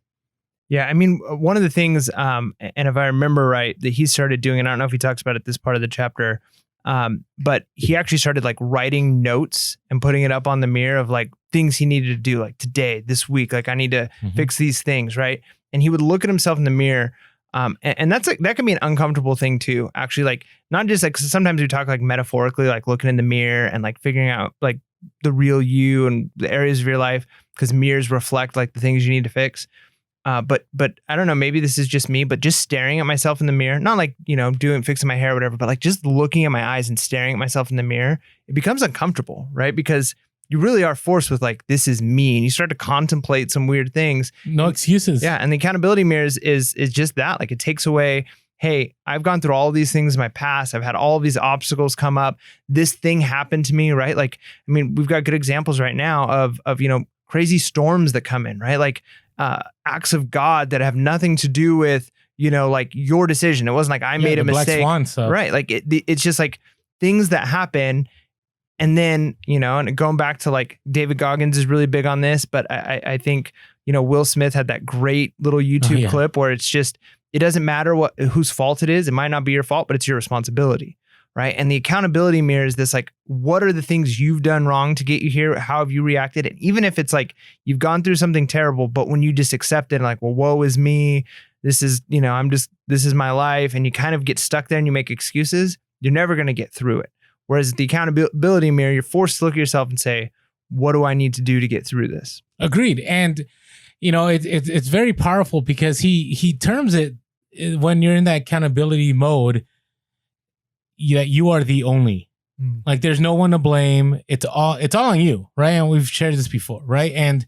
Yeah, I mean, one of the things, and if I remember right, that he started doing, and I don't know if he talks about it this part of the chapter, but he actually started like writing notes and putting it up on the mirror of like things he needed to do, like today, this week, like I need to fix these things, right? And he would look at himself in the mirror, and that's like, that can be an uncomfortable thing too. Actually, like not just like, sometimes we talk like metaphorically, like looking in the mirror and like figuring out like the real you and the areas of your life, because mirrors reflect like the things you need to fix. But I don't know, maybe this is just me, but just staring at myself in the mirror, not like, fixing my hair or whatever, but like just looking at my eyes and staring at myself in the mirror, it becomes uncomfortable, right? Because you really are forced with like, this is me. And you start to contemplate some weird things. No excuses. Yeah. And the accountability mirror is just that. Like it takes away, hey, I've gone through all these things in my past. I've had all of these obstacles come up. This thing happened to me, right? Like, I mean, we've got good examples right now of crazy storms that come in, right? Like, acts of God that have nothing to do with, like your decision. It wasn't like I made a mistake. Black Swan stuff. Right. Like it's just like things that happen. And then, and going back to like David Goggins is really big on this, but I think, Will Smith had that great little YouTube clip where it's just, it doesn't matter whose fault it is. It might not be your fault, but it's your responsibility. Right. And the accountability mirror is this, like, what are the things you've done wrong to get you here? How have you reacted? And even if it's like you've gone through something terrible, but when you just accept it and like, well, woe is me. This is, this is my life. And you kind of get stuck there and you make excuses. You're never going to get through it. Whereas the accountability mirror, you're forced to look at yourself and say, what do I need to do to get through this? Agreed. And, it's very powerful because he terms it when you're in that accountability mode, that you are the only, Like there's no one to blame. It's all on you, right? And we've shared this before, right? And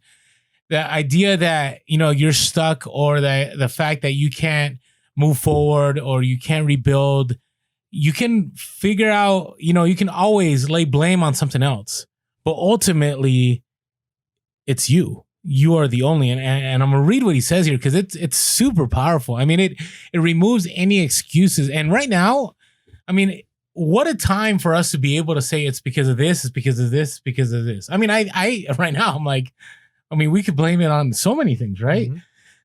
the idea that, you're stuck, or the fact that you can't move forward or you can't rebuild, you can figure out, you can always lay blame on something else. But ultimately, it's you. You are the only. And I'm going to read what he says here because it's super powerful. I mean, it removes any excuses. And right now, I mean, what a time for us to be able to say it's because of this, it's because of this, because of this. I mean, I right now, I'm like, we could blame it on so many things, right? Mm-hmm.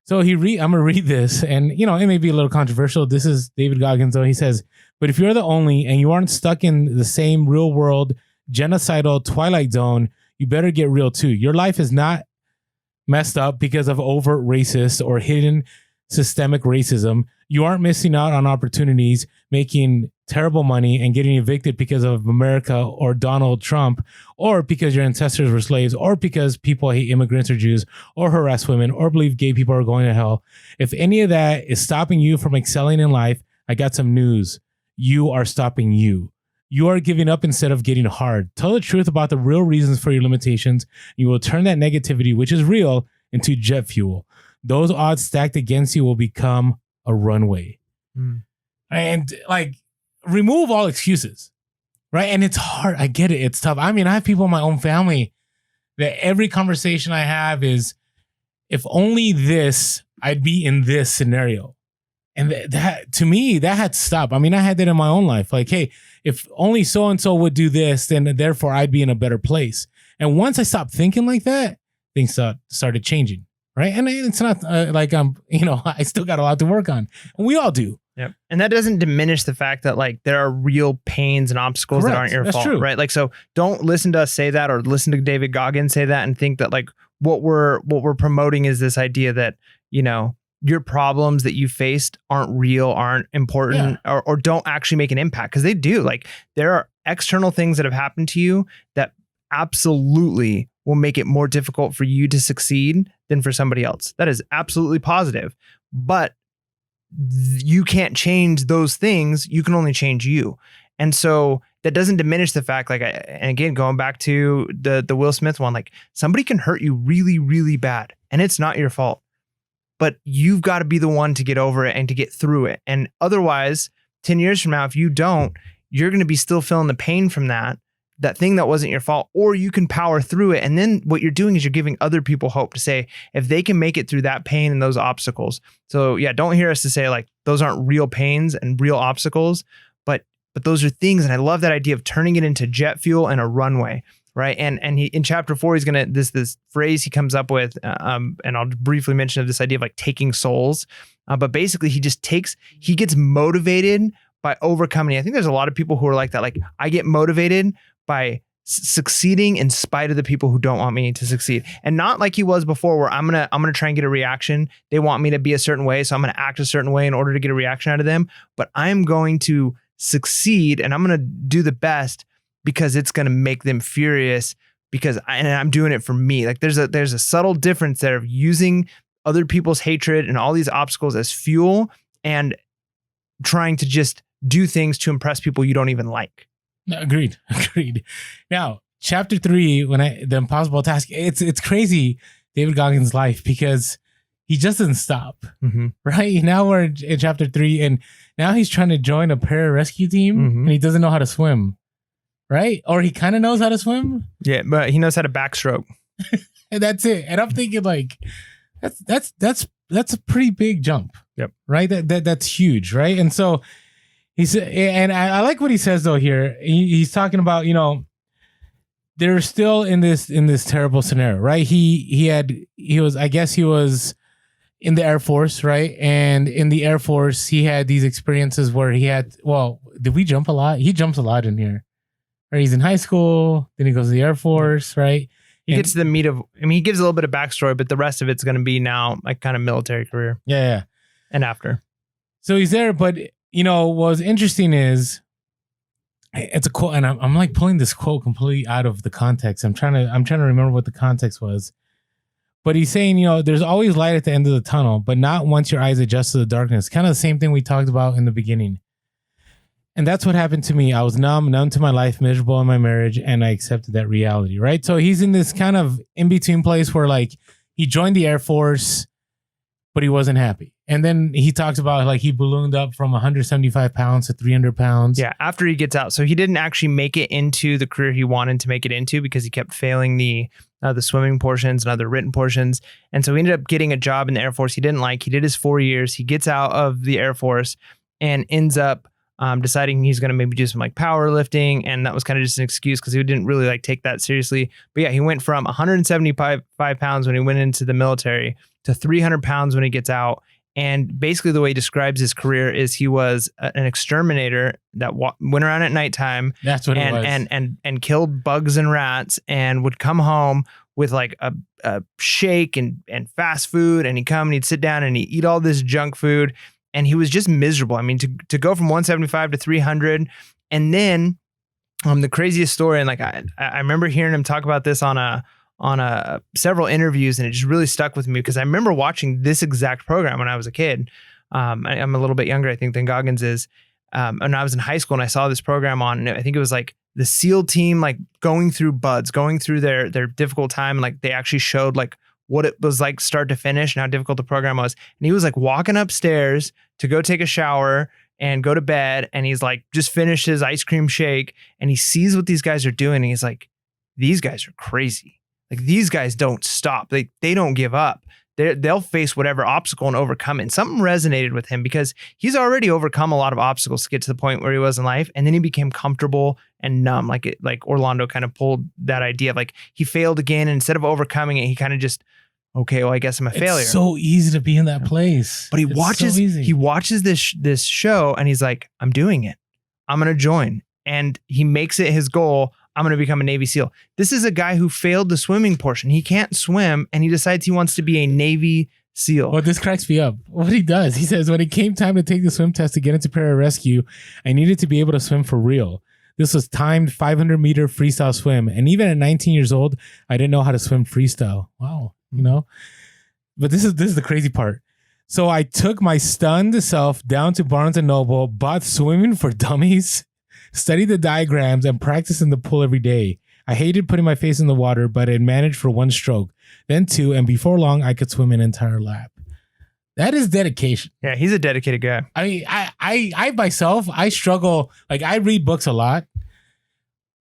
So I'm going to read this, and, it may be a little controversial. This is David Goggins, though. He says, but if you're the only and you aren't stuck in the same real world, genocidal twilight zone, you better get real too. Your life is not messed up because of overt racist or hidden systemic racism. You aren't missing out on opportunities, making terrible money and getting evicted because of America or Donald Trump, or because your ancestors were slaves, or because people hate immigrants or Jews, or harass women, or believe gay people are going to hell. If any of that is stopping you from excelling in life, I got some news. You are stopping you. You are giving up instead of getting hard. Tell the truth about the real reasons for your limitations. You will turn that negativity, which is real, into jet fuel. Those odds stacked against you will become a runway. And remove all excuses, right? And it's hard. I get it. It's tough. I mean, I have people in my own family that every conversation I have is, if only this, I'd be in this scenario. And that, to me, that had to stop. I mean, I had that in my own life. Like, hey, if only so-and-so would do this, then therefore I'd be in a better place. And once I stopped thinking like that, things started changing, right? And it's not like I still got a lot to work on. And we all do. Yep. And that doesn't diminish the fact that there are real pains and obstacles that aren't your fault, true. Right? So don't listen to us say that, or listen to David Goggins say that and think that what we're promoting is this idea that, your problems that you faced aren't real, aren't important, or don't actually make an impact, because they do. There are external things that have happened to you that absolutely will make it more difficult for you to succeed than for somebody else. That is absolutely positive. But you can't change those things. You can only change you. And so that doesn't diminish the fact, and again, going back to the Will Smith one, somebody can hurt you really, really bad, and it's not your fault. But you've got to be the one to get over it and to get through it. And otherwise, 10 years from now, if you don't, you're going to be still feeling the pain from that thing that wasn't your fault, or you can power through it. And then what you're doing is you're giving other people hope to say, if they can make it through that pain and those obstacles. So yeah, don't hear us to say those aren't real pains and real obstacles, but those are things. And I love that idea of turning it into jet fuel and a runway. Right. And he, in chapter 4, he's going to, this phrase he comes up with, and I'll briefly mention this idea of taking souls. But basically he gets motivated by overcoming. I think there's a lot of people who are like that. I get motivated by succeeding in spite of the people who don't want me to succeed. And not like he was before, where I'm going to try and get a reaction. They want me to be a certain way, so I'm going to act a certain way in order to get a reaction out of them. But I'm going to succeed, and I'm going to do the best, because it's going to make them furious, and I'm doing it for me. There's a subtle difference there of using other people's hatred and all these obstacles as fuel, and trying to just do things to impress people you don't even like. Agreed. Now, chapter 3, the impossible task, it's crazy, David Goggins' life, because he just doesn't stop, right? Now we're in chapter 3, and now he's trying to join a pararescue team, and he doesn't know how to swim. Right? Or he kind of knows how to swim. Yeah, but he knows how to backstroke. And that's it. And I'm thinking that's a pretty big jump. Yep. Right? That's huge, right? And so and I like what he says though here. He's talking about, they're still in this terrible scenario, right? He was in the Air Force, right? And in the Air Force, he had these experiences where did we jump a lot? He jumps a lot in here. Right, he's in high school, then he goes to the Air Force, right? He gets to the meat of, he gives a little bit of backstory, but the rest of it's going to be now kind of military career. Yeah. And after. So he's there, but, what's interesting is, it's a quote, and I'm pulling this quote completely out of the context. I'm trying to remember what the context was. But he's saying, there's always light at the end of the tunnel, but not once your eyes adjust to the darkness. Kind of the same thing we talked about in the beginning. And that's what happened to me. I was numb to my life, miserable in my marriage, and I accepted that reality, right? So he's in this kind of in-between place where like he joined the Air Force, but he wasn't happy. And then he talks about like he ballooned up from 175 pounds to 300 pounds. Yeah, after he gets out. So he didn't actually make it into the career he wanted to make it into because he kept failing the swimming portions and other written portions. And so he ended up getting a job in the Air Force he didn't like. He did his 4 years. He gets out of the Air Force and ends up deciding he's going to maybe do some like powerlifting. And that was kind of just an excuse because he didn't really like take that seriously. But yeah, he went from 175 pounds when he went into the military to 300 pounds when he gets out. And basically the way he describes his career is he was an exterminator that went around at nighttime. That's what it was. And killed bugs and rats and would come home with like a shake and fast food. And he'd sit down and he'd eat all this junk food. And he was just miserable. I mean, to go from 175 to 300. And then the craziest story, and like I remember hearing him talk about this on several interviews, and it just really stuck with me because I remember watching this exact program when I was a kid. I'm a little bit younger, I think, than Goggins is. And I was in high school and I saw this program on, and I think it was like the SEAL team, like going through BUD/S, going through their difficult time. And like they actually showed like what it was like start to finish and how difficult the program was. And he was like walking upstairs to go take a shower and go to bed. And he's like, just finished his ice cream shake and he sees what these guys are doing. And he's like, these guys are crazy. Like these guys don't stop. They don't give up. They'll face whatever obstacle and overcome it. And something resonated with him because he's already overcome a lot of obstacles to get to the point where he was in life. And then he became comfortable and numb. Like Orlando kind of pulled that idea of like he failed again. And instead of overcoming it, he kind of just, okay, well, I guess I'm a failure. It's so easy to be in that place. But he watches this show and he's like, I'm doing it. I'm going to join. And he makes it his goal. I'm going to become a Navy SEAL. This is a guy who failed the swimming portion. He can't swim and he decides he wants to be a Navy SEAL. Well, this cracks me up. What he does, he says, when it came time to take the swim test to get into pararescue, I needed to be able to swim for real. This was timed 500-meter freestyle swim. And even at 19 years old, I didn't know how to swim freestyle. Wow. You know, but this is the crazy part. So I took my stunned self down to Barnes and Noble, bought Swimming for Dummies, studied the diagrams, and practiced in the pool every day. I hated putting my face in the water, but it managed for one stroke, then two, and before long, I could swim an entire lap. That is dedication. Yeah, he's a dedicated guy. I mean, I myself, I struggle. Like I read books a lot.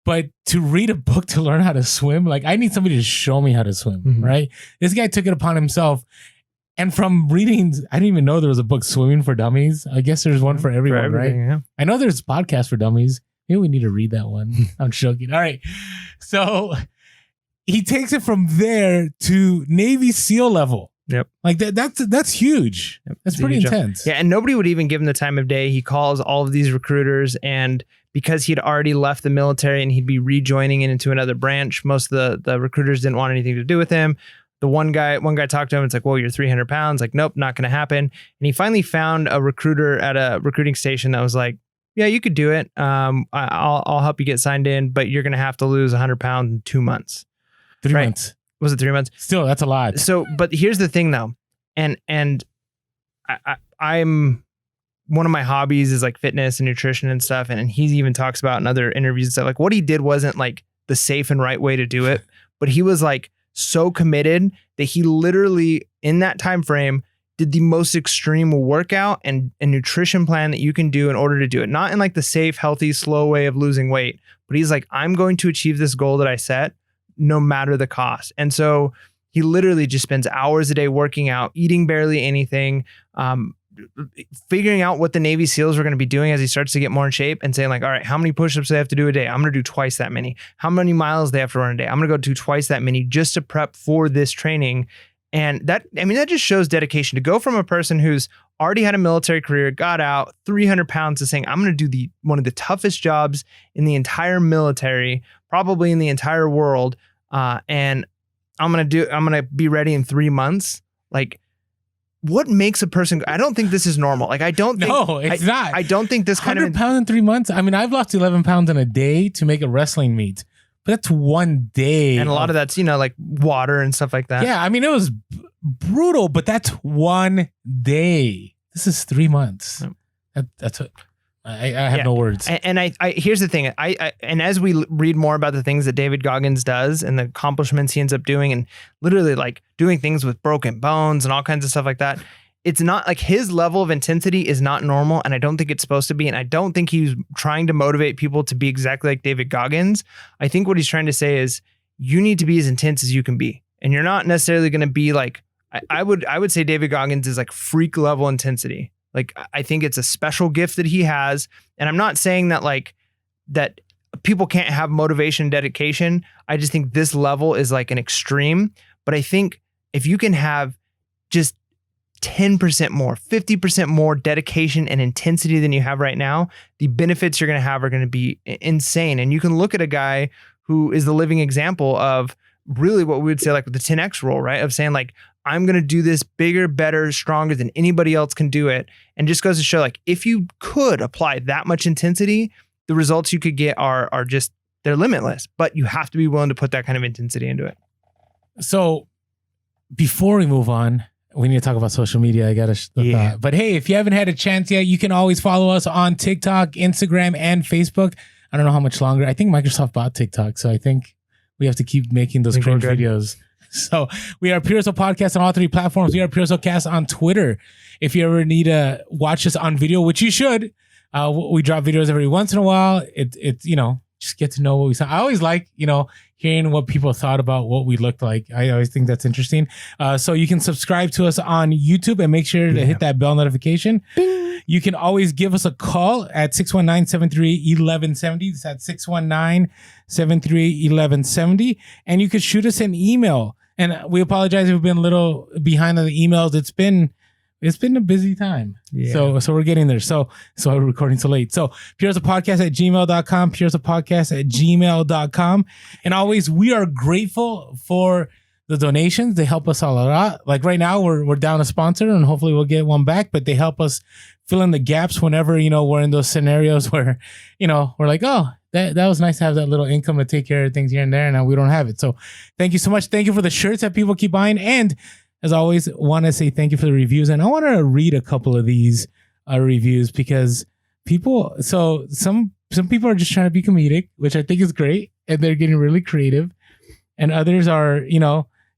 But to read a book to learn how to swim, like I need somebody to show me how to swim, right? This guy took it upon himself. And from reading, I didn't even know there was a book, Swimming for Dummies. I guess there's one for everyone, right? Yeah. I know there's podcasts for dummies. Maybe we need to read that one. I'm joking. All right. So he takes it from there to Navy SEAL level. Yep. Like that's huge. Yep. That's pretty intense. Yeah. And nobody would even give him the time of day. He calls all of these recruiters, and because he'd already left the military and he'd be rejoining it into another branch, most of the recruiters didn't want anything to do with him. The one guy talked to him. It's like, well, you're 300 pounds. Like, nope, not going to happen. And he finally found a recruiter at a recruiting station that was like, yeah, you could do it. I'll help you get signed in, but you're going to have to lose 100 pounds in 2 months. 3 months. Was it 3 months? Still, that's a lot. So, but here's the thing though. And I'm, one of my hobbies is like fitness and nutrition and stuff. And he even talks about in other interviews and stuff, like what he did wasn't like the safe and right way to do it, but he was like so committed that he literally in that time frame did the most extreme workout and nutrition plan that you can do in order to do it. Not in like the safe, healthy, slow way of losing weight, but he's like, I'm going to achieve this goal that I set no matter the cost. And so he literally just spends hours a day working out, eating barely anything, figuring out what the Navy SEALs were going to be doing as he starts to get more in shape and saying like, all right, how many push-ups do they have to do a day? I'm going to do twice that many. How many miles they have to run a day? I'm going to go do twice that many just to prep for this training. And that just shows dedication to go from a person who's already had a military career, got out 300 pounds to saying, I'm going to do one of the toughest jobs in the entire military, probably in the entire world. And I'm going to be ready in 3 months. Like, what makes a person? I don't think this is normal. Like, I don't think. No, it's not. I don't think this kind of 100 pounds in 3 months. I mean, I've lost 11 pounds in a day to make a wrestling meet, but that's one day. And a lot of that's, like water and stuff like that. Yeah. I mean, it was brutal, but that's one day. This is 3 months. That's it. I have no words. And I here's the thing. And as we read more about the things that David Goggins does and the accomplishments he ends up doing, and literally like doing things with broken bones and all kinds of stuff like that, it's not like his level of intensity is not normal. And I don't think it's supposed to be. And I don't think he's trying to motivate people to be exactly like David Goggins. I think what he's trying to say is you need to be as intense as you can be. And you're not necessarily going to be like, I would say David Goggins is like freak level intensity. Like, I think it's a special gift that he has. And I'm not saying that like that people can't have motivation and dedication. I just think this level is like an extreme. But I think if you can have just 10% more, 50% more dedication and intensity than you have right now, the benefits you're going to have are going to be insane. And you can look at a guy who is the living example of really what we would say like the 10X rule, right? Of saying like, I'm going to do this bigger, better, stronger than anybody else can do it. And just goes to show like, if you could apply that much intensity, the results you could get are just, they're limitless, but you have to be willing to put that kind of intensity into it. So before we move on, we need to talk about social media. I got to, but hey, if you haven't had a chance yet, you can always follow us on TikTok, Instagram, and Facebook. I don't know how much longer. I think Microsoft bought TikTok. So I think we have to keep making those cringe videos. So we are Pure Hustle Podcast on all 3 platforms. We are Pure Hustle Cast on Twitter. If you ever need to watch us on video, which you should, we drop videos every once in a while. It's just get to know what we sound. I always like, hearing what people thought about what we looked like. I always think that's interesting. So you can subscribe to us on YouTube and make sure to hit that bell notification. Bing. You can always give us a call at 619-73-1170. That's at 619-73-1170. And you could shoot us an email. And we apologize if we've been a little behind on the emails. It's been a busy time. Yeah. So we're getting there. So we're recording so late. So purehustlepodcast@gmail.com, purehustlepodcast@gmail.com. And always, we are grateful for the donations. They help us a lot. Like right now, we're down a sponsor and hopefully we'll get one back, but they help us fill in the gaps whenever, we're in those scenarios where, we're like, oh, that was nice to have that little income to take care of things here and there. And now we don't have it. So thank you so much. Thank you for the shirts that people keep buying. And as always, want to say thank you for the reviews. And I want to read a couple of these reviews because some people are just trying to be comedic, which I think is great. And they're getting really creative. And others are,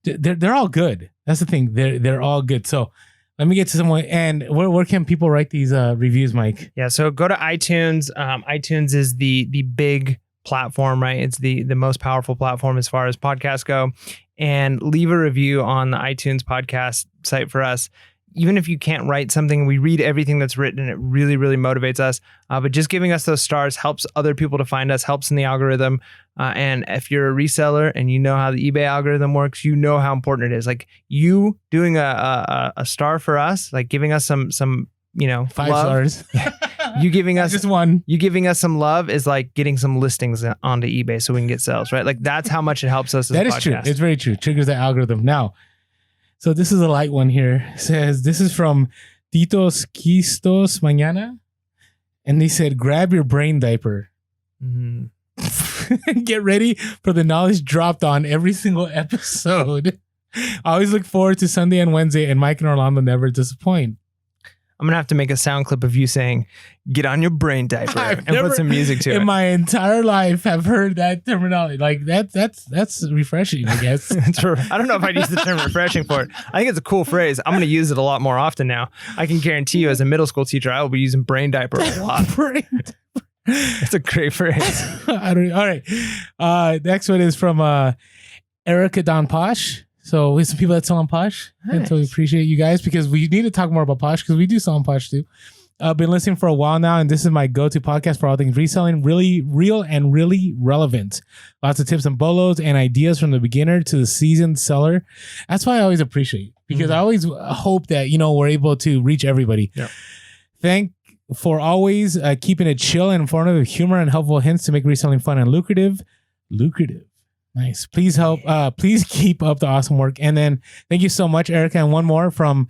they're all good. That's the thing. They're all good. So let me get to someone. And where can people write these reviews, Mike? Yeah. So go to iTunes. iTunes is the big platform, right? It's the most powerful platform as far as podcasts go. And leave a review on the iTunes podcast site for us. Even if you can't write something, we read everything that's written and it really, really motivates us. But just giving us those stars helps other people to find us, helps in the algorithm. And if you're a reseller and you know how the eBay algorithm works, you know how important it is. Like you doing a star for us, like giving us some 5 stars. You giving us just one. You giving us some love is like getting some listings onto eBay so we can get sales, right? Like that's how much it helps us. That is true. It's very true. Triggers the algorithm. Now, so this is a light one here. It says this is from Titos Quistos Mañana, and they said, "Grab your brain diaper. Mm-hmm. Get ready for the knowledge dropped on every single episode. I always look forward to Sunday and Wednesday, and Mike and Orlando never disappoint." I'm going to have to make a sound clip of you saying, "Get on your brain diaper," and put some music to it. In my entire life, I've heard that terminology. Like that's refreshing, I guess. I don't know if I'd use the term refreshing for it. I think it's a cool phrase. I'm going to use it a lot more often now. I can guarantee you as a middle school teacher, I will be using brain diaper a lot. It's a great phrase. All right. Next one is from Erica Don Posh. So we have some people that sell on Posh. Nice. And so we appreciate you guys because we need to talk more about Posh because we do sell on Posh too. I've been listening for a while now, and this is my go-to podcast for all things reselling. Really real and really relevant. Lots of tips and bolos and ideas from the beginner to the seasoned seller. That's why I always appreciate because I always hope that, we're able to reach everybody. Yeah. Thank for always keeping it chill and informative with humor and helpful hints to make reselling fun and lucrative. Nice. Please please keep up the awesome work. And then thank you so much, Erica. And one more from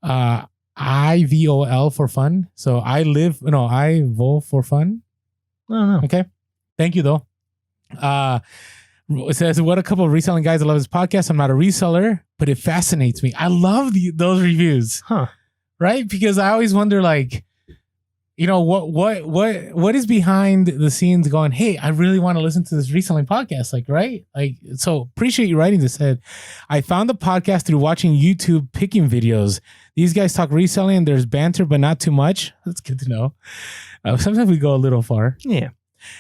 IVOL for fun. So I vol for fun. I don't know. Okay. Thank you though. It says, what a couple of reselling guys. I love this podcast. I'm not a reseller, but it fascinates me. I love those reviews. Huh. Right? Because I always wonder what is behind the scenes going, hey, I really want to listen to this reselling podcast, like, right? Like, so appreciate you writing this. Said, I found the podcast through watching YouTube picking videos. These guys talk reselling and there's banter, but not too much. That's good to know. Sometimes we go a little far. Yeah.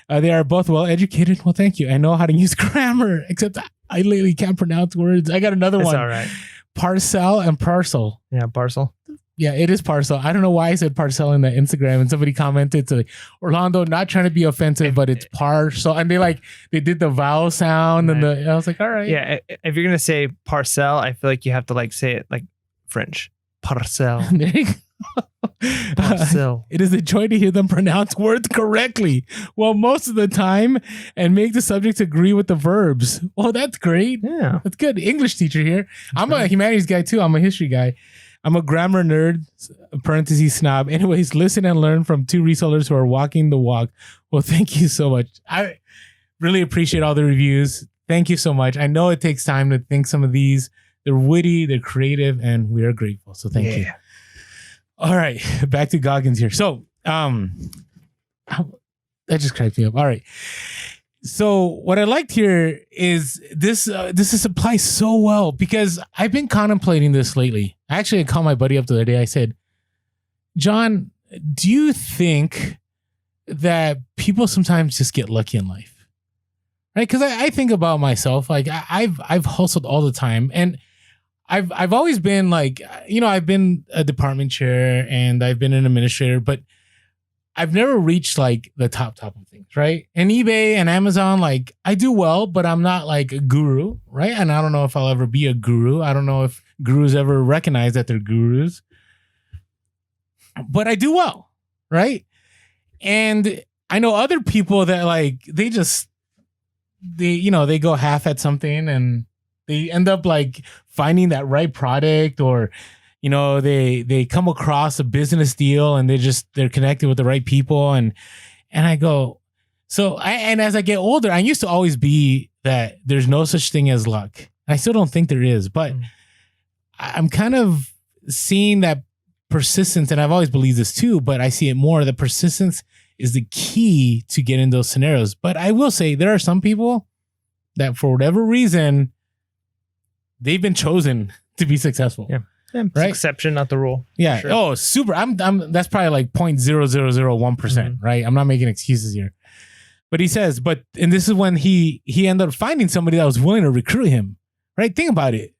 They are both well educated. Well, thank you. I know how to use grammar, except I lately can't pronounce words. I got another one. It's all right. Parcel and parcel. Yeah, parcel. Yeah, it is parcel. I don't know why I said parcel in the Instagram, and somebody commented to Orlando, not trying to be offensive, but it's parcel, and they did the vowel sound, and I was like, all right. Yeah, if you're gonna say parcel, I feel like you have to like say it like French. Parcel. There you go. Parcel. It is a joy to hear them pronounce words correctly, well, most of the time, and make the subjects agree with the verbs. Well, that's great. Yeah, that's good. English teacher here. I'm a humanities guy too. I'm a history guy. I'm a grammar nerd, parentheses snob. Anyways, listen and learn from two resellers who are walking the walk. Well, thank you so much. I really appreciate all the reviews. Thank you so much. I know it takes time to think some of these. They're witty, they're creative, and we are grateful. So thank you. All right, back to Goggins here. So that just cracked me up. All right. So what I liked here is this applies so well because I've been contemplating this lately. Actually, I called my buddy up the other day. I said, John, do you think that people sometimes just get lucky in life? Right? Because I think about myself. Like I've hustled all the time, and I've always been like, I've been a department chair and I've been an administrator, but I've never reached like the top of things, right? And eBay and Amazon, like I do well, but I'm not like a guru, right? And I don't know if I'll ever be a guru. I don't know if gurus ever recognize that they're gurus, but I do well, right? And I know other people that like, they go half at something and they end up like finding that right product, or they come across a business deal and they're connected with the right people. And I go, and as I get older, I used to always be that there's no such thing as luck. I still don't think there is, but I'm kind of seeing that persistence, and I've always believed this too, but I see it more. The persistence is the key to get in those scenarios. But I will say there are some people that for whatever reason, they've been chosen to be successful. Yeah. Right? Exception, not the rule. Yeah. Sure. Oh, super. I'm that's probably like 0.0001%, right? I'm not making excuses here. But he says, and this is when he ended up finding somebody that was willing to recruit him. Right? Think about it.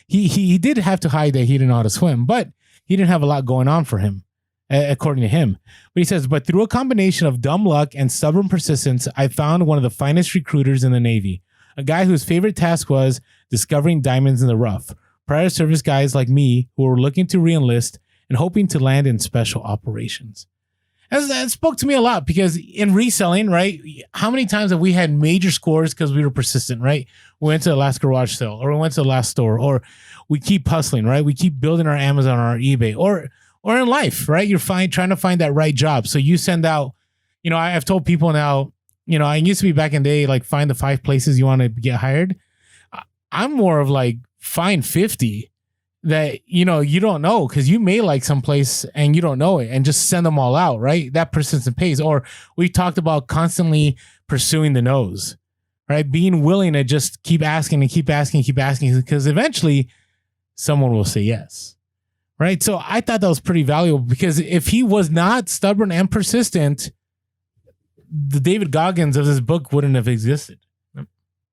He did have to hide that he didn't know how to swim, but he didn't have a lot going on for him, according to him. But he says, but through a combination of dumb luck and stubborn persistence, I found one of the finest recruiters in the Navy. A guy whose favorite task was discovering diamonds in the rough. Prior service guys like me who were looking to re-enlist and hoping to land in special operations. That spoke to me a lot because in reselling, right? How many times have we had major scores because we were persistent, right? We went to the last garage sale, or we went to the last store, or we keep hustling, right? We keep building our Amazon or our eBay, or in life, right? You're trying to find that right job. So you send out, I've told people now, I used to be back in the day, like find the 5 places you want to get hired. I'm more of like find 50 that, you don't know, because you may like someplace and you don't know it, and just send them all out, right? That persistence pays. Or we talked about constantly pursuing the no's, right? Being willing to just keep asking and keep asking, because eventually someone will say yes, right? So I thought that was pretty valuable, because if he was not stubborn and persistent, the David Goggins of this book wouldn't have existed,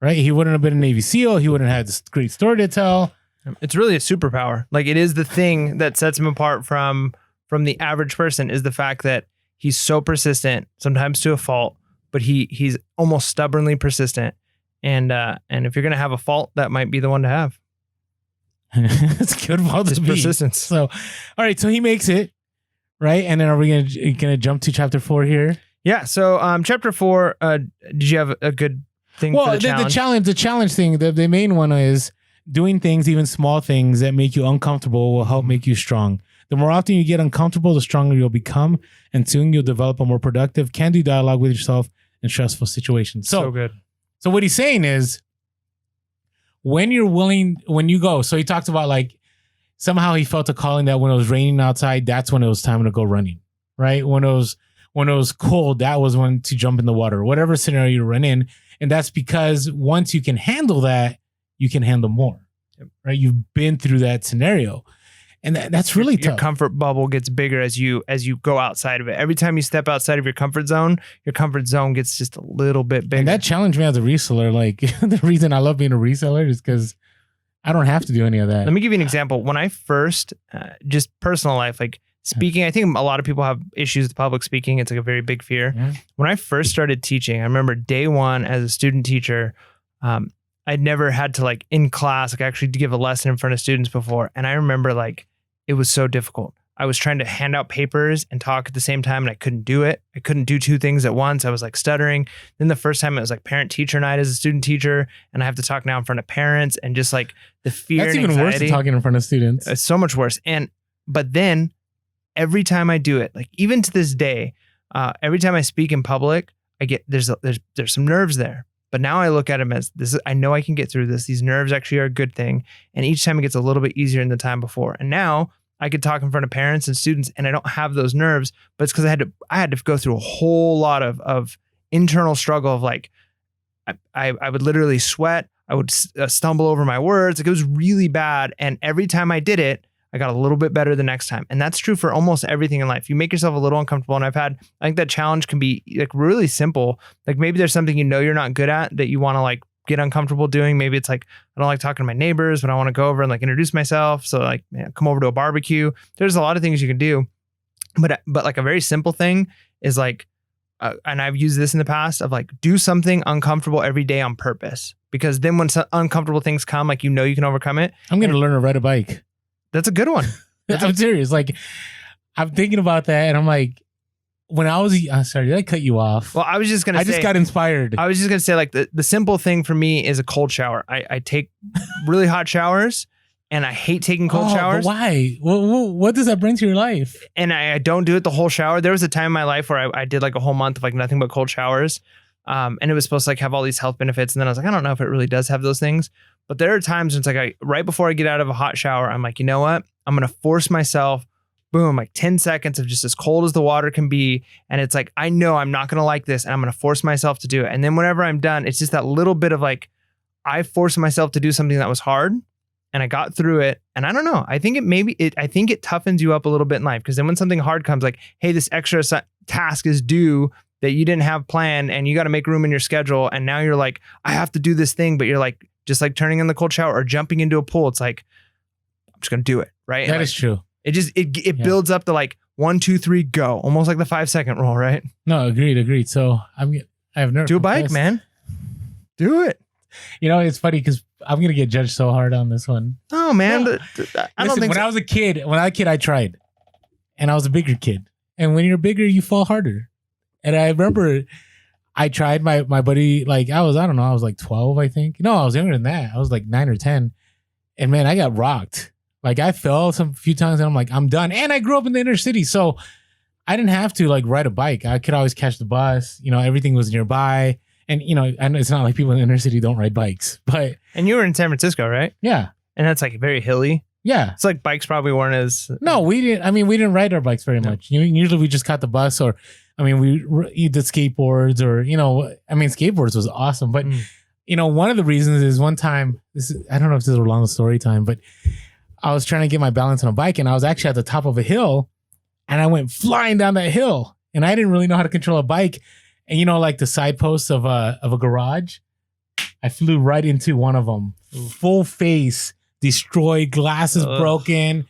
right? He wouldn't have been a Navy SEAL. He wouldn't have had this great story to tell. It's really a superpower. Like, it is the thing that sets him apart from the average person, is the fact that he's so persistent, sometimes to a fault, but he's almost stubbornly persistent. And if you're going to have a fault, that might be the one to have. It's good fault to be. Persistence. So, all right. So he makes it, right? And then are we going to jump to chapter 4 here? Yeah. So chapter 4, did you have a good thing for the challenge? The challenge thing, the main one is doing things, even small things that make you uncomfortable, will help make you strong. The more often you get uncomfortable, the stronger you'll become, and soon you'll develop a more productive, can-do dialogue with yourself in stressful situations. So good. So what he's saying is, when you go, so he talks about like, somehow he felt a calling that when it was raining outside, that's when it was time to go running, right? When it was cold, that was when to jump in the water, whatever scenario you run in. And that's because once you can handle that, you can handle more, right? You've been through that scenario. And that's really tough. Your comfort bubble gets bigger as you go outside of it. Every time you step outside of your comfort zone gets just a little bit bigger. And that challenged me as a reseller. Like the reason I love being a reseller is because I don't have to do any of that. Let me give you an example. When I first, just personal life, like speaking, I think a lot of people have issues with public speaking. It's like a very big fear. Yeah. When I first started teaching, I remember day one as a student teacher, I'd never had to like in class, like actually give a lesson in front of students before. And I remember like, it was so difficult. I was trying to hand out papers and talk at the same time and I couldn't do it. I couldn't do two things at once. I was like stuttering. Then the first time it was like parent teacher night as a student teacher and I have to talk now in front of parents and just like the fear That's and even worse than talking in front of students. It's so much worse. But then every time I do it, like even to this day, every time I speak in public, I get, there's some nerves there. But now I look at them as this. I know I can get through this. These nerves actually are a good thing. And each time it gets a little bit easier than the time before. And now I could talk in front of parents and students and I don't have those nerves, but it's because I had to go through a whole lot of internal struggle of like, I would literally sweat. I would stumble over my words. Like it was really bad. And every time I did it, I got a little bit better the next time. And that's true for almost everything in life. You make yourself a little uncomfortable. And I think that challenge can be like really simple. Like maybe there's something you know you're not good at that you want to like get uncomfortable doing. Maybe it's like, I don't like talking to my neighbors, but I want to go over and like introduce myself. So like, man, come over to a barbecue. There's a lot of things you can do. But like a very simple thing is like, and I've used this in the past of like, do something uncomfortable every day on purpose. Because then when some uncomfortable things come, like, you know, you can overcome it. I'm going to learn to ride a bike. That's a good one. I'm serious. Like, I'm thinking about that, and I'm like, when I was, sorry, did I cut you off? Well, I was just gonna. I just got inspired. I was just gonna say, like, the simple thing for me is a cold shower. I take really hot showers, and I hate taking cold showers. But why? What does that bring to your life? And I don't do it the whole shower. There was a time in my life where I did like a whole month of like nothing but cold showers, and it was supposed to like have all these health benefits. And then I was like, I don't know if it really does have those things. But there are times when it's like right before I get out of a hot shower, I'm like, you know what? I'm going to force myself, boom, like 10 seconds of just as cold as the water can be. And it's like, I know I'm not going to like this and I'm going to force myself to do it. And then whenever I'm done, it's just that little bit of like, I forced myself to do something that was hard and I got through it. And I don't know, I think it toughens you up a little bit in life. Because then when something hard comes, like, hey, this extra task is due that you didn't have planned and you got to make room in your schedule. And now you're like, I have to do this thing, but you're like, just like turning in the cold shower or jumping into a pool. It's like, I'm just going to do it. Right. That is true. It builds up to like 1, 2, 3, go. Almost like the 5-second rule. Right. No, agreed. So I have never do a bike, man. Do it. You know, it's funny because I'm going to get judged so hard on this one. Oh man. No. I don't think when I was a kid, I tried and I was a bigger kid. And when you're bigger, you fall harder. And I remember I tried my buddy, like I was like 12, I think. No, I was younger than that. I was like 9 or 10. And man, I got rocked. Like I fell some few times and I'm like, I'm done. And I grew up in the inner city. So I didn't have to like ride a bike. I could always catch the bus. You know, everything was nearby. And you know, and it's not like people in the inner city don't ride bikes. But and you were in San Francisco, right? Yeah. And that's like very hilly. Yeah. It's like bikes probably weren't as... No, we didn't ride our bikes very much. Usually we just caught the bus or... we did skateboards or, skateboards was awesome. But, one of the reasons is one time, I don't know if this is a long story time, but I was trying to get my balance on a bike and I was actually at the top of a hill and I went flying down that hill and I didn't really know how to control a bike. And, like the side posts of a garage, I flew right into one of them, full face, destroyed, glasses broken.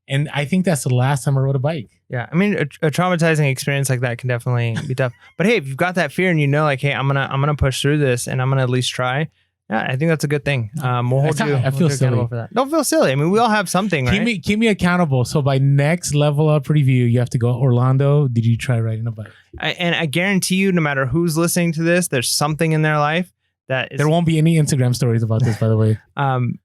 And I think that's the last time I rode a bike. Yeah. I mean, a traumatizing experience like that can definitely be tough. But hey, if you've got that fear and you know, like, hey, I'm gonna push through this and I'm gonna at least try. Yeah, I think that's a good thing. We'll hold you. I feel silly for that. Don't feel silly. I mean, we all have something, right? Keep me accountable. So by next level up review, you have to go, Orlando, did you try riding a bike? And I guarantee you, no matter who's listening to this, there's something in their life that is... There won't be any Instagram stories about this, by the way.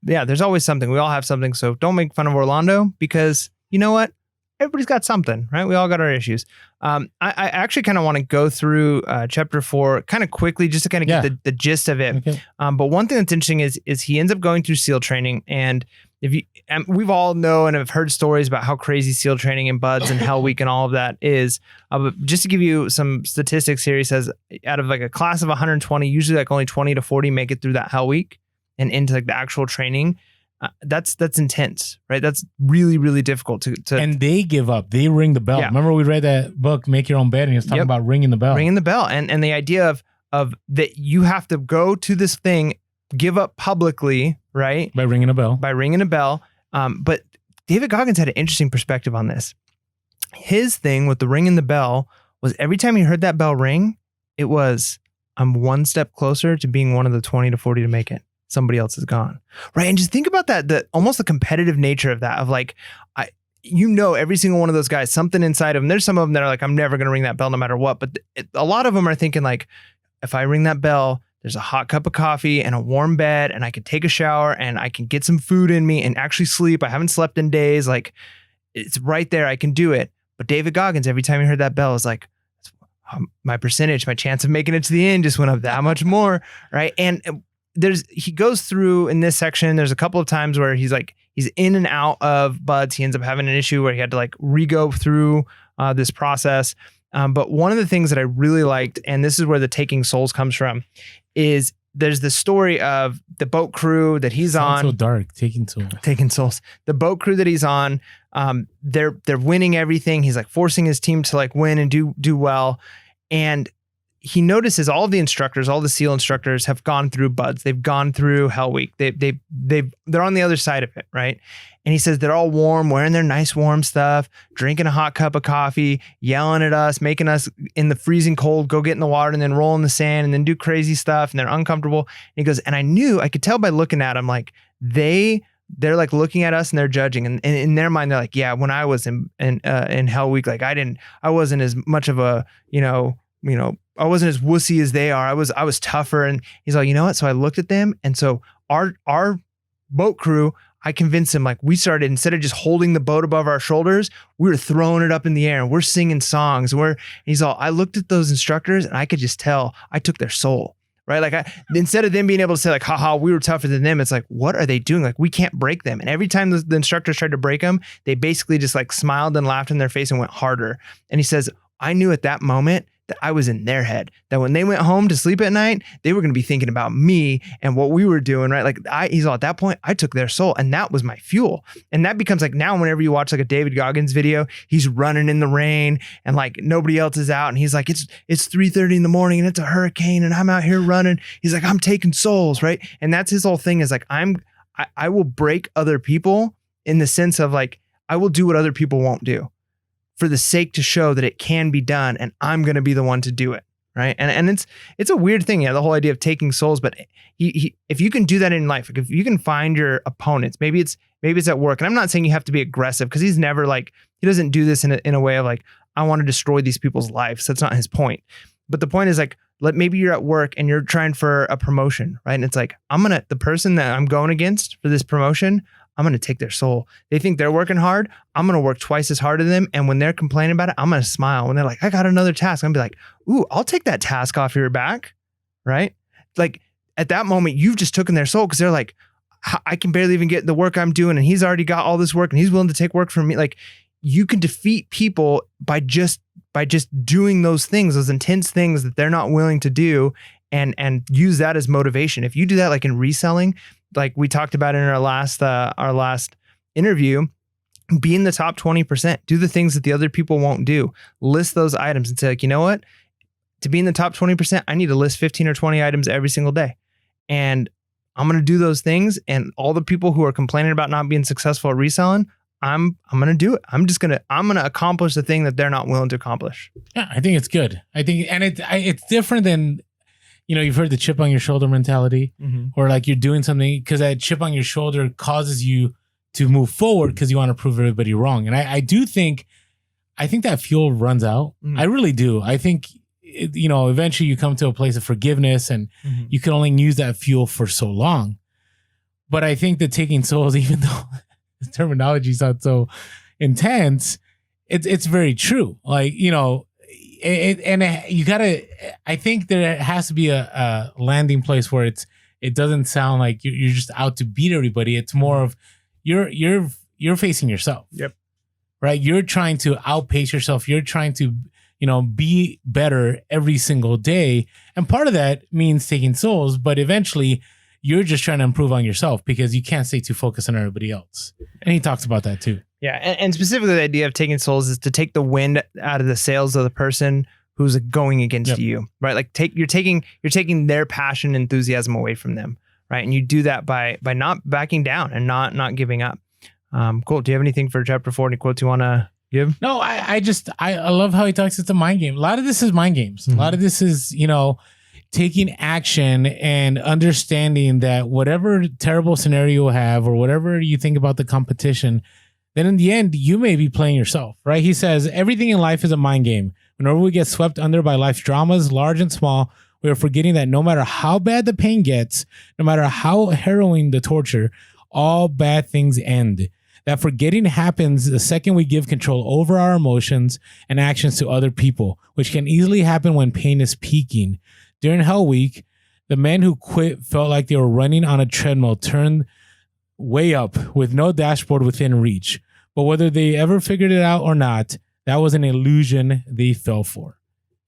Yeah, there's always something. We all have something. So don't make fun of Orlando because you know what? everybody's got something, right? We all got our issues. I actually kind of want to go through chapter 4 kind of quickly just to kind of get the gist of it. Okay. But one thing that's interesting is he ends up going through SEAL training, and we've all know and have heard stories about how crazy SEAL training and buds and Hell Week and all of that is. But just to give you some statistics here, he says out of like a class of 120, usually like only 20 to 40 make it through that Hell Week and into like the actual training. That's intense, right? That's really, really difficult to. And they give up. They ring the bell. Yeah. Remember we read that book, Make Your Own Bed, and he was talking about ringing the bell. Ringing the bell, and the idea of that you have to go to this thing, give up publicly, right? By ringing a bell. But David Goggins had an interesting perspective on this. His thing with the ringing the bell was every time he heard that bell ring, it was, I'm one step closer to being one of the 20 to 40 to make it. Somebody else is gone, right? And just think about that, almost the competitive nature of that, of like, every single one of those guys, something inside of them, there's some of them that are like, I'm never going to ring that bell no matter what. But a lot of them are thinking like, if I ring that bell, there's a hot cup of coffee and a warm bed and I can take a shower and I can get some food in me and actually sleep. I haven't slept in days. Like, it's right there. I can do it. But David Goggins, every time he heard that bell, is like, my percentage, my chance of making it to the end just went up that much more, right? And he goes through in this section, there's a couple of times where he's in and out of buds. He ends up having an issue where he had to like re-go through this process. But one of the things that I really liked, and this is where the taking souls comes from, is there's the story of the boat crew that he's on. So dark, taking souls. The boat crew that he's on, they're winning everything. He's like forcing his team to like win and do well. And he notices all of the instructors, all the SEAL instructors have gone through buds. They've gone through Hell Week. They're on the other side of it, right? And he says they're all warm, wearing their nice warm stuff, drinking a hot cup of coffee, yelling at us, making us in the freezing cold go get in the water and then roll in the sand and then do crazy stuff, and they're uncomfortable. And he goes, and I could tell by looking at them, like they're like looking at us and they're judging, and in their mind they're like, yeah, when I was in Hell Week, like I wasn't as much of a I wasn't as wussy as they are. I was tougher. And he's like, you know what? So I looked at them. And so our boat crew, I convinced him, like, we started, instead of just holding the boat above our shoulders, we were throwing it up in the air and we're singing songs. He's all, I looked at those instructors and I could just tell I took their soul, right? Like instead of them being able to say like, haha, we were tougher than them. It's like, what are they doing? Like, we can't break them. And every time the instructors tried to break them, they basically just like smiled and laughed in their face and went harder. And he says, I knew at that moment that I was in their head, that when they went home to sleep at night, they were going to be thinking about me and what we were doing, right? Like he's all, at that point, I took their soul and that was my fuel. And that becomes like, now whenever you watch like a David Goggins video, he's running in the rain and like nobody else is out. And he's like, it's 3:30 in the morning and it's a hurricane and I'm out here running. He's like, I'm taking souls, right? And that's his whole thing, is like, I will break other people in the sense of like, I will do what other people won't do, for the sake to show that it can be done, and I'm going to be the one to do it, right? And it's a weird thing, the whole idea of taking souls. But if you can do that in life, like if you can find your opponents, maybe it's at work. And I'm not saying you have to be aggressive, because he's never like, he doesn't do this in a way of like, I want to destroy these people's lives. That's not his point. But the point is like, maybe you're at work and you're trying for a promotion, right? And it's like, the person that I'm going against for this promotion, I'm going to take their soul. They think they're working hard. I'm going to work twice as hard as them. And when they're complaining about it, I'm going to smile. When they're like, I got another task, I'm going to be like, ooh, I'll take that task off your back. Right? Like at that moment, you've just taken their soul, because they're like, I can barely even get the work I'm doing, and he's already got all this work and he's willing to take work from me. Like, you can defeat people by just doing those things, those intense things that they're not willing to do, and use that as motivation. If you do that, like in reselling, like we talked about in our last interview, be in the top 20%, do the things that the other people won't do, list those items and say like, you know what, to be in the top 20%, I need to list 15 or 20 items every single day. And I'm going to do those things. And all the people who are complaining about not being successful at reselling, I'm going to do it. I'm going to accomplish the thing that they're not willing to accomplish. Yeah, I think it's good. I think, and it's different than, you've heard the chip on your shoulder mentality, or like you're doing something because that chip on your shoulder causes you to move forward because you want to prove everybody wrong. And I think that fuel runs out. I really do. I think, eventually you come to a place of forgiveness, and you can only use that fuel for so long. But I think that taking souls, even though the terminology sounds so intense, it's very true. Like, you know, you gotta, I think there has to be a landing place where it doesn't sound like you're just out to beat everybody. It's more of you're facing yourself. Yep. Right. You're trying to outpace yourself. You're trying to, you know, be better every single day. And part of that means taking souls, but eventually you're just trying to improve on yourself because you can't stay too focused on everybody else. And he talks about that too. Yeah. And specifically the idea of taking souls is to take the wind out of the sails of the person who's going against you, right? Like you're taking their passion and enthusiasm away from them, right? And you do that by not backing down and not giving up. Cool. Do you have anything for chapter 4? Any quotes you want to give? No, I love how he talks. It's a mind game. A lot of this is mind games. A lot of this is, you know, taking action and understanding that whatever terrible scenario you have or whatever you think about the competition, then in the end, you may be playing yourself, right? He says, everything in life is a mind game. Whenever we get swept under by life's dramas, large and small, we are forgetting that no matter how bad the pain gets, no matter how harrowing the torture, all bad things end. That forgetting happens the second we give control over our emotions and actions to other people, which can easily happen when pain is peaking. During Hell Week, the men who quit felt like they were running on a treadmill turned way up with no dashboard within reach. But whether they ever figured it out or not, that was an illusion they fell for.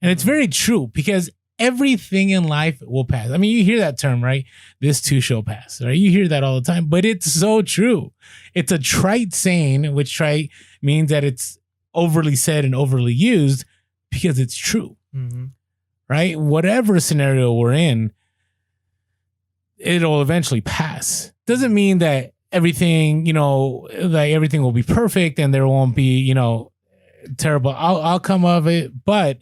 And it's very true because everything in life will pass. I mean, you hear that term, right? This too shall pass, right? You hear that all the time, but it's so true. It's a trite saying, which trite means that it's overly said and overly used because it's true, right? Whatever scenario we're in, it'll eventually pass. Doesn't mean that everything, you know, like everything will be perfect and there won't be, you know, terrible outcome of it, but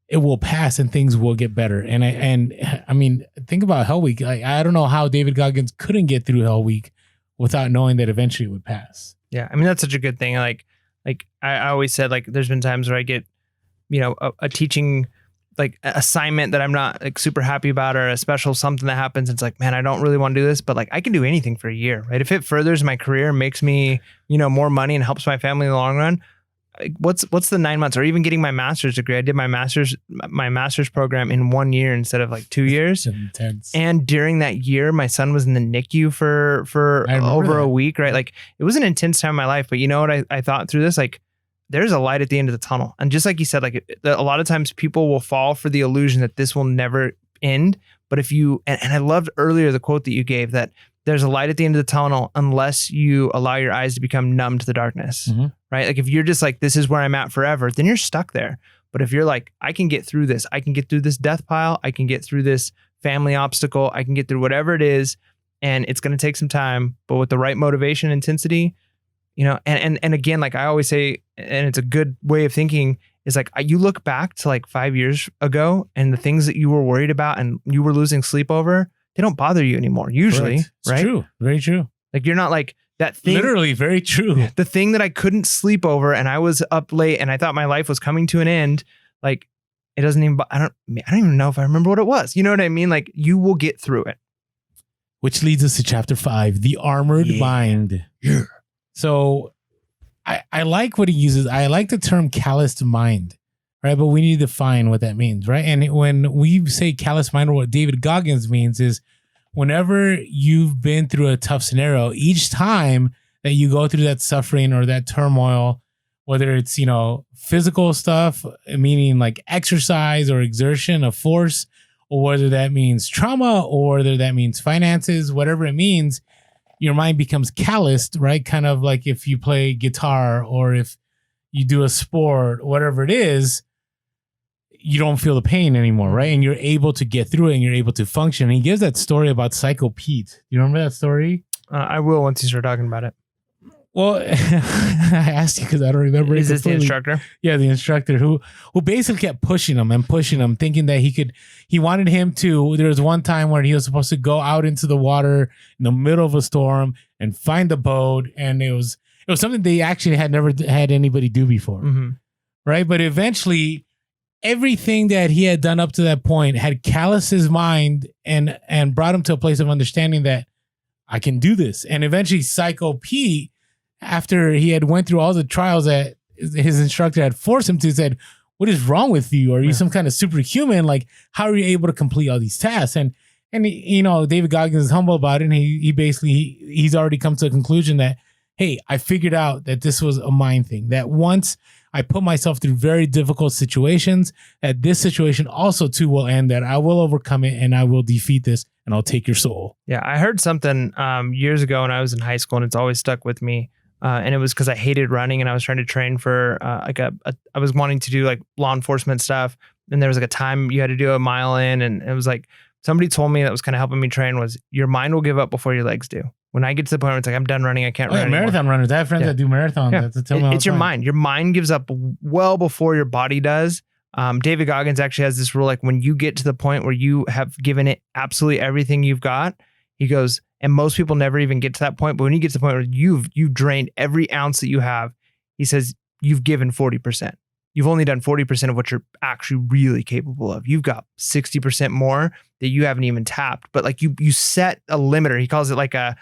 it will pass and things will get better. And I mean, think about Hell Week. Like, I don't know how David Goggins couldn't get through Hell Week without knowing that eventually it would pass. Yeah. I mean, that's such a good thing. Like I always said, like, there's been times where I get, you know, a teaching like assignment that I'm not like super happy about, or a special something that happens. It's like, man, I don't really want to do this, but like I can do anything for a year, right? If it furthers my career, makes me, you know, more money and helps my family in the long run, what's the 9 months? Or even getting my master's degree. I did my master's program in 1 year instead of like 2 years. Intense. And during that year, my son was in the NICU for over a week, right? Like it was an intense time in my life, but you know what I thought through this? Like there's a light at the end of the tunnel. And just like you said, like a lot of times people will fall for the illusion that this will never end. But if you, and I loved earlier the quote that you gave, that there's a light at the end of the tunnel unless you allow your eyes to become numb to the darkness, right? Like if you're just like, this is where I'm at forever, then you're stuck there. But if you're like, I can get through this, I can get through this death pile, I can get through this family obstacle, I can get through whatever it is, and it's going to take some time, but with the right motivation, intensity, you know, and again, like I always say, and it's a good way of thinking, is like you look back to like 5 years ago and the things that you were worried about and you were losing sleep over, they don't bother you anymore usually. Right? True. Very true. Like you're not like that thing. Literally very true. The thing that I couldn't sleep over and I was up late and I thought my life was coming to an end. Like it doesn't even, I don't even know if I remember what it was. You know what I mean? Like you will get through it. Which leads us to chapter 5, the armored mind. Yeah. So I like what he uses. I like the term calloused mind, right? But we need to define what that means, right? And when we say calloused mind, or what David Goggins means is whenever you've been through a tough scenario, each time that you go through that suffering or that turmoil, whether it's, you know, physical stuff, meaning like exercise or exertion of force, or whether that means trauma, or whether that means finances, whatever it means, your mind becomes calloused, right? Kind of like if you play guitar or if you do a sport, whatever it is, you don't feel the pain anymore, right? And you're able to get through it and you're able to function. And he gives that story about Psycho Pete. You remember that story? I will once you start talking about it. Well, I asked you because I don't remember. Is this the instructor? Yeah, the instructor who basically kept pushing him, thinking that he wanted him to. There was one time where he was supposed to go out into the water in the middle of a storm and find the boat, and it was something they actually had never had anybody do before, right? But eventually, everything that he had done up to that point had calloused his mind and brought him to a place of understanding that I can do this. And eventually, Psycho Pete, after he had went through all the trials that his instructor had forced him to, said, "What is wrong with you? Are you some kind of superhuman? Like, how are you able to complete all these tasks?" And you know, David Goggins is humble about it, and he basically he's already come to a conclusion that, hey, I figured out that this was a mind thing. That once I put myself through very difficult situations, that this situation also too will end. That I will overcome it, and I will defeat this, and I'll take your soul. Yeah, I heard something years ago when I was in high school, and it's always stuck with me. And it was because I hated running, and I was trying to train for I was wanting to do like law enforcement stuff. And there was like a time you had to do a mile in, and it was like somebody told me that was kind of helping me train was your mind will give up before your legs do. When I get to the point where it's like I'm done running, I can't run anymore. Marathon runners. I have friends that do marathons. Yeah. That tell me it's your mind. Your mind gives up well before your body does. David Goggins actually has this rule, like when you get to the point where you have given it absolutely everything you've got, he goes, and most people never even get to that point, but when you get to the point where you've drained every ounce that you have, he says, you've given 40%. You've only done 40% of what you're actually really capable of. You've got 60% more that you haven't even tapped. But like you set a limiter. He calls it like a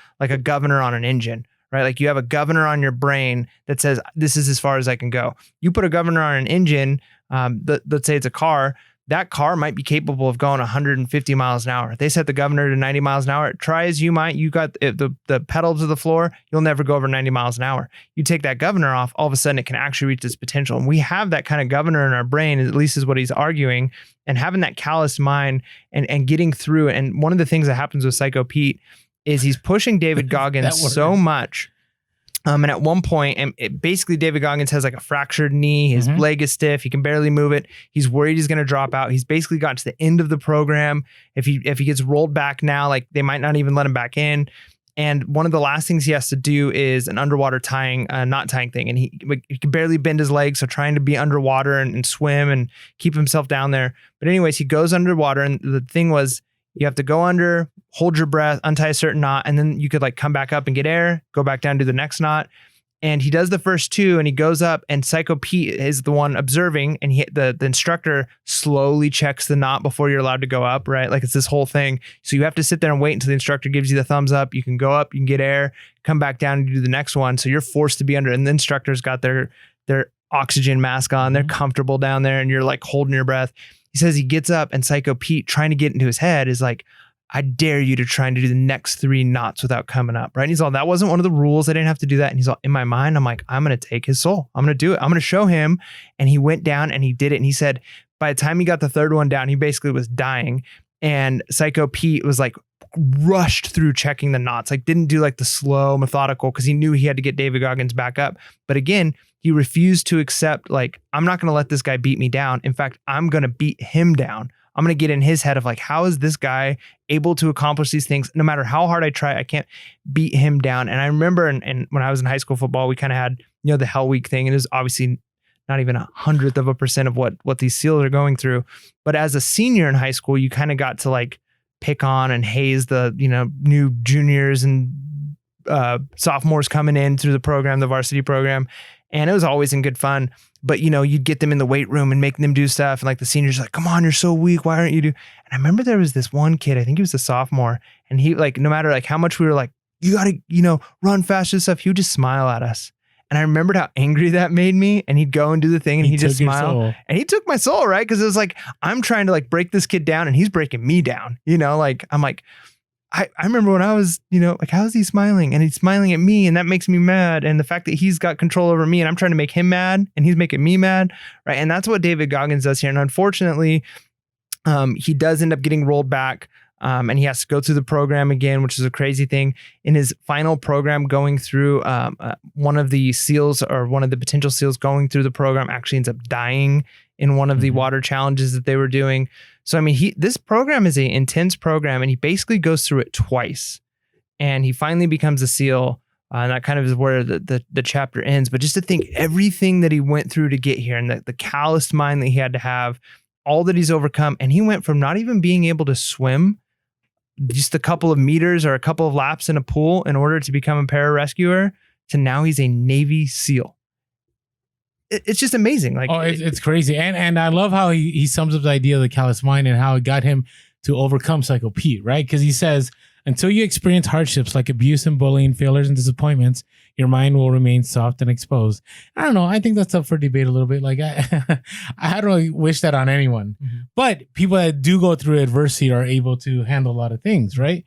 governor on an engine, right? Like you have a governor on your brain that says, this is as far as I can go. You put a governor on an engine, let's say it's a car, that car might be capable of going 150 miles an hour. They set the governor to 90 miles an hour. Try as you might, you got the pedal to the floor, you'll never go over 90 miles an hour. You take that governor off, all of a sudden it can actually reach its potential. And we have that kind of governor in our brain, at least is what he's arguing, and having that calloused mind and getting through it. And one of the things that happens with Psycho Pete is he's pushing David Goggins so much. And at one point, basically David Goggins has like a fractured knee. His leg is stiff. He can barely move it. He's worried he's going to drop out. He's basically gotten to the end of the program. If he gets rolled back now, like they might not even let him back in. And one of the last things he has to do is an underwater knot tying thing. And he can barely bend his legs. So trying to be underwater and swim and keep himself down there. But anyways, he goes underwater. And the thing was, you have to go under, hold your breath, untie a certain knot, and then you could like come back up and get air, go back down to the next knot. And he does the first two and he goes up, and Psycho Pete is the one observing, and the instructor slowly checks the knot before you're allowed to go up, right? Like it's this whole thing. So you have to sit there and wait until the instructor gives you the thumbs up. You can go up, you can get air, come back down and do the next one. So you're forced to be under, and the instructor's got their oxygen mask on. They're comfortable down there and you're like holding your breath. He says he gets up, and Psycho Pete, trying to get into his head, is like, I dare you to try and do the next 3 knots without coming up, right? And he's all, that wasn't one of the rules. I didn't have to do that. And he's all, in my mind, I'm like, I'm going to take his soul. I'm going to do it. I'm going to show him. And he went down and he did it. And he said, by the time he got the third one down, he basically was dying. And Psycho Pete was like rushed through checking the knots, like didn't do like the slow, methodical, because he knew he had to get David Goggins back up. But again, he refused to accept, like, I'm not going to let this guy beat me down. In fact, I'm going to beat him down. I'm going to get in his head of like, how is this guy able to accomplish these things? No matter how hard I try, I can't beat him down. And I remember and when I was in high school football, we kind of had, the Hell Week thing. And it was obviously not even 1/100% of what these SEALs are going through. But as a senior in high school, you kind of got to like pick on and haze the, new juniors and sophomores coming in through the program, the varsity program. And it was always in good fun. But, you'd get them in the weight room and make them do stuff. And like the seniors like, come on, you're so weak. Why aren't you do? And I remember there was this one kid, I think he was a sophomore. And he like, no matter like how much we were like, you got to, run faster and stuff, he would just smile at us. And I remembered how angry that made me. And he'd go and do the thing and he'd just smile. And he took my soul, right? Because it was like, I'm trying to like break this kid down and he's breaking me down. Like I'm like, I remember when I was, like, how is he smiling? And he's smiling at me, and that makes me mad. And the fact that he's got control over me and I'm trying to make him mad and he's making me mad, right? And that's what David Goggins does here. And unfortunately, he does end up getting rolled back, and he has to go through the program again, which is a crazy thing. In his final program going through, one of the SEALs or one of the potential SEALs going through the program actually ends up dying in one of the water challenges that they were doing. So, I mean, this program is an intense program, and he basically goes through it twice, and he finally becomes a SEAL. And that kind of is where the chapter ends. But just to think everything that he went through to get here, and the calloused mind that he had to have, all that he's overcome. And he went from not even being able to swim just a couple of meters or a couple of laps in a pool in order to become a pararescuer to now he's a Navy SEAL. It's just amazing. Like, it's crazy. And I love how he sums up the idea of the callous mind and how it got him to overcome Psycho Pete, right? Because he says, Until you experience hardships like abuse and bullying, failures and disappointments, your mind will remain soft and exposed. I don't know. I think that's up for debate a little bit. Like I don't really wish that on anyone, but people that do go through adversity are able to handle a lot of things, right?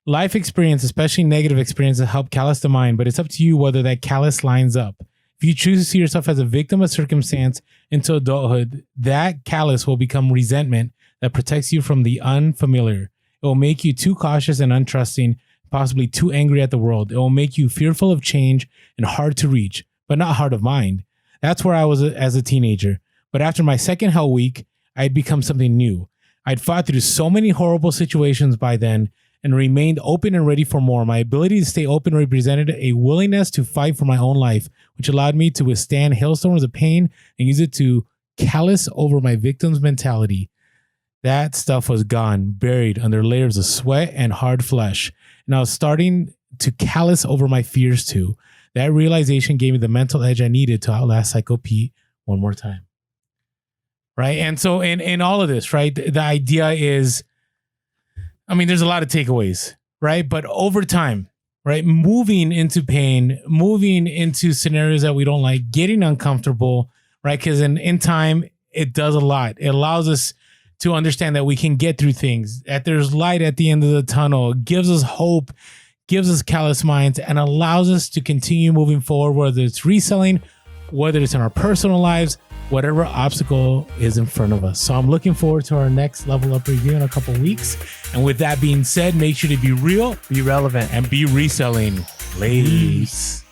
Life experience, especially negative experiences, help callous the mind, but it's up to you whether that callous lines up. If you choose to see yourself as a victim of circumstance into adulthood, that callous will become resentment that protects you from the unfamiliar. It will make you too cautious and untrusting, possibly too angry at the world. It will make you fearful of change and hard to reach, but not hard of mind. That's where I was as a teenager. But after my second hell week, I had become something new. I'd fought through so many horrible situations by then and remained open and ready for more. My ability to stay open represented a willingness to fight for my own life, which allowed me to withstand hailstorms of pain and use it to callous over my victim's mentality. That stuff was gone, buried under layers of sweat and hard flesh. And I was starting to callous over my fears too. That realization gave me the mental edge I needed to outlast Psycho Pete one more time. Right? And so in all of this, right, the idea is, I mean, there's a lot of takeaways, right? But over time, right, moving into pain, moving into scenarios that we don't like, getting uncomfortable, right? Because in time, it does a lot. It allows us to understand that we can get through things, that there's light at the end of the tunnel. It gives us hope, gives us callous minds, and allows us to continue moving forward, whether it's reselling, whether it's in our personal lives, whatever obstacle is in front of us. So I'm looking forward to our next level up review in a couple weeks. And with that being said, make sure to be real, be relevant, and be reselling. Ladies.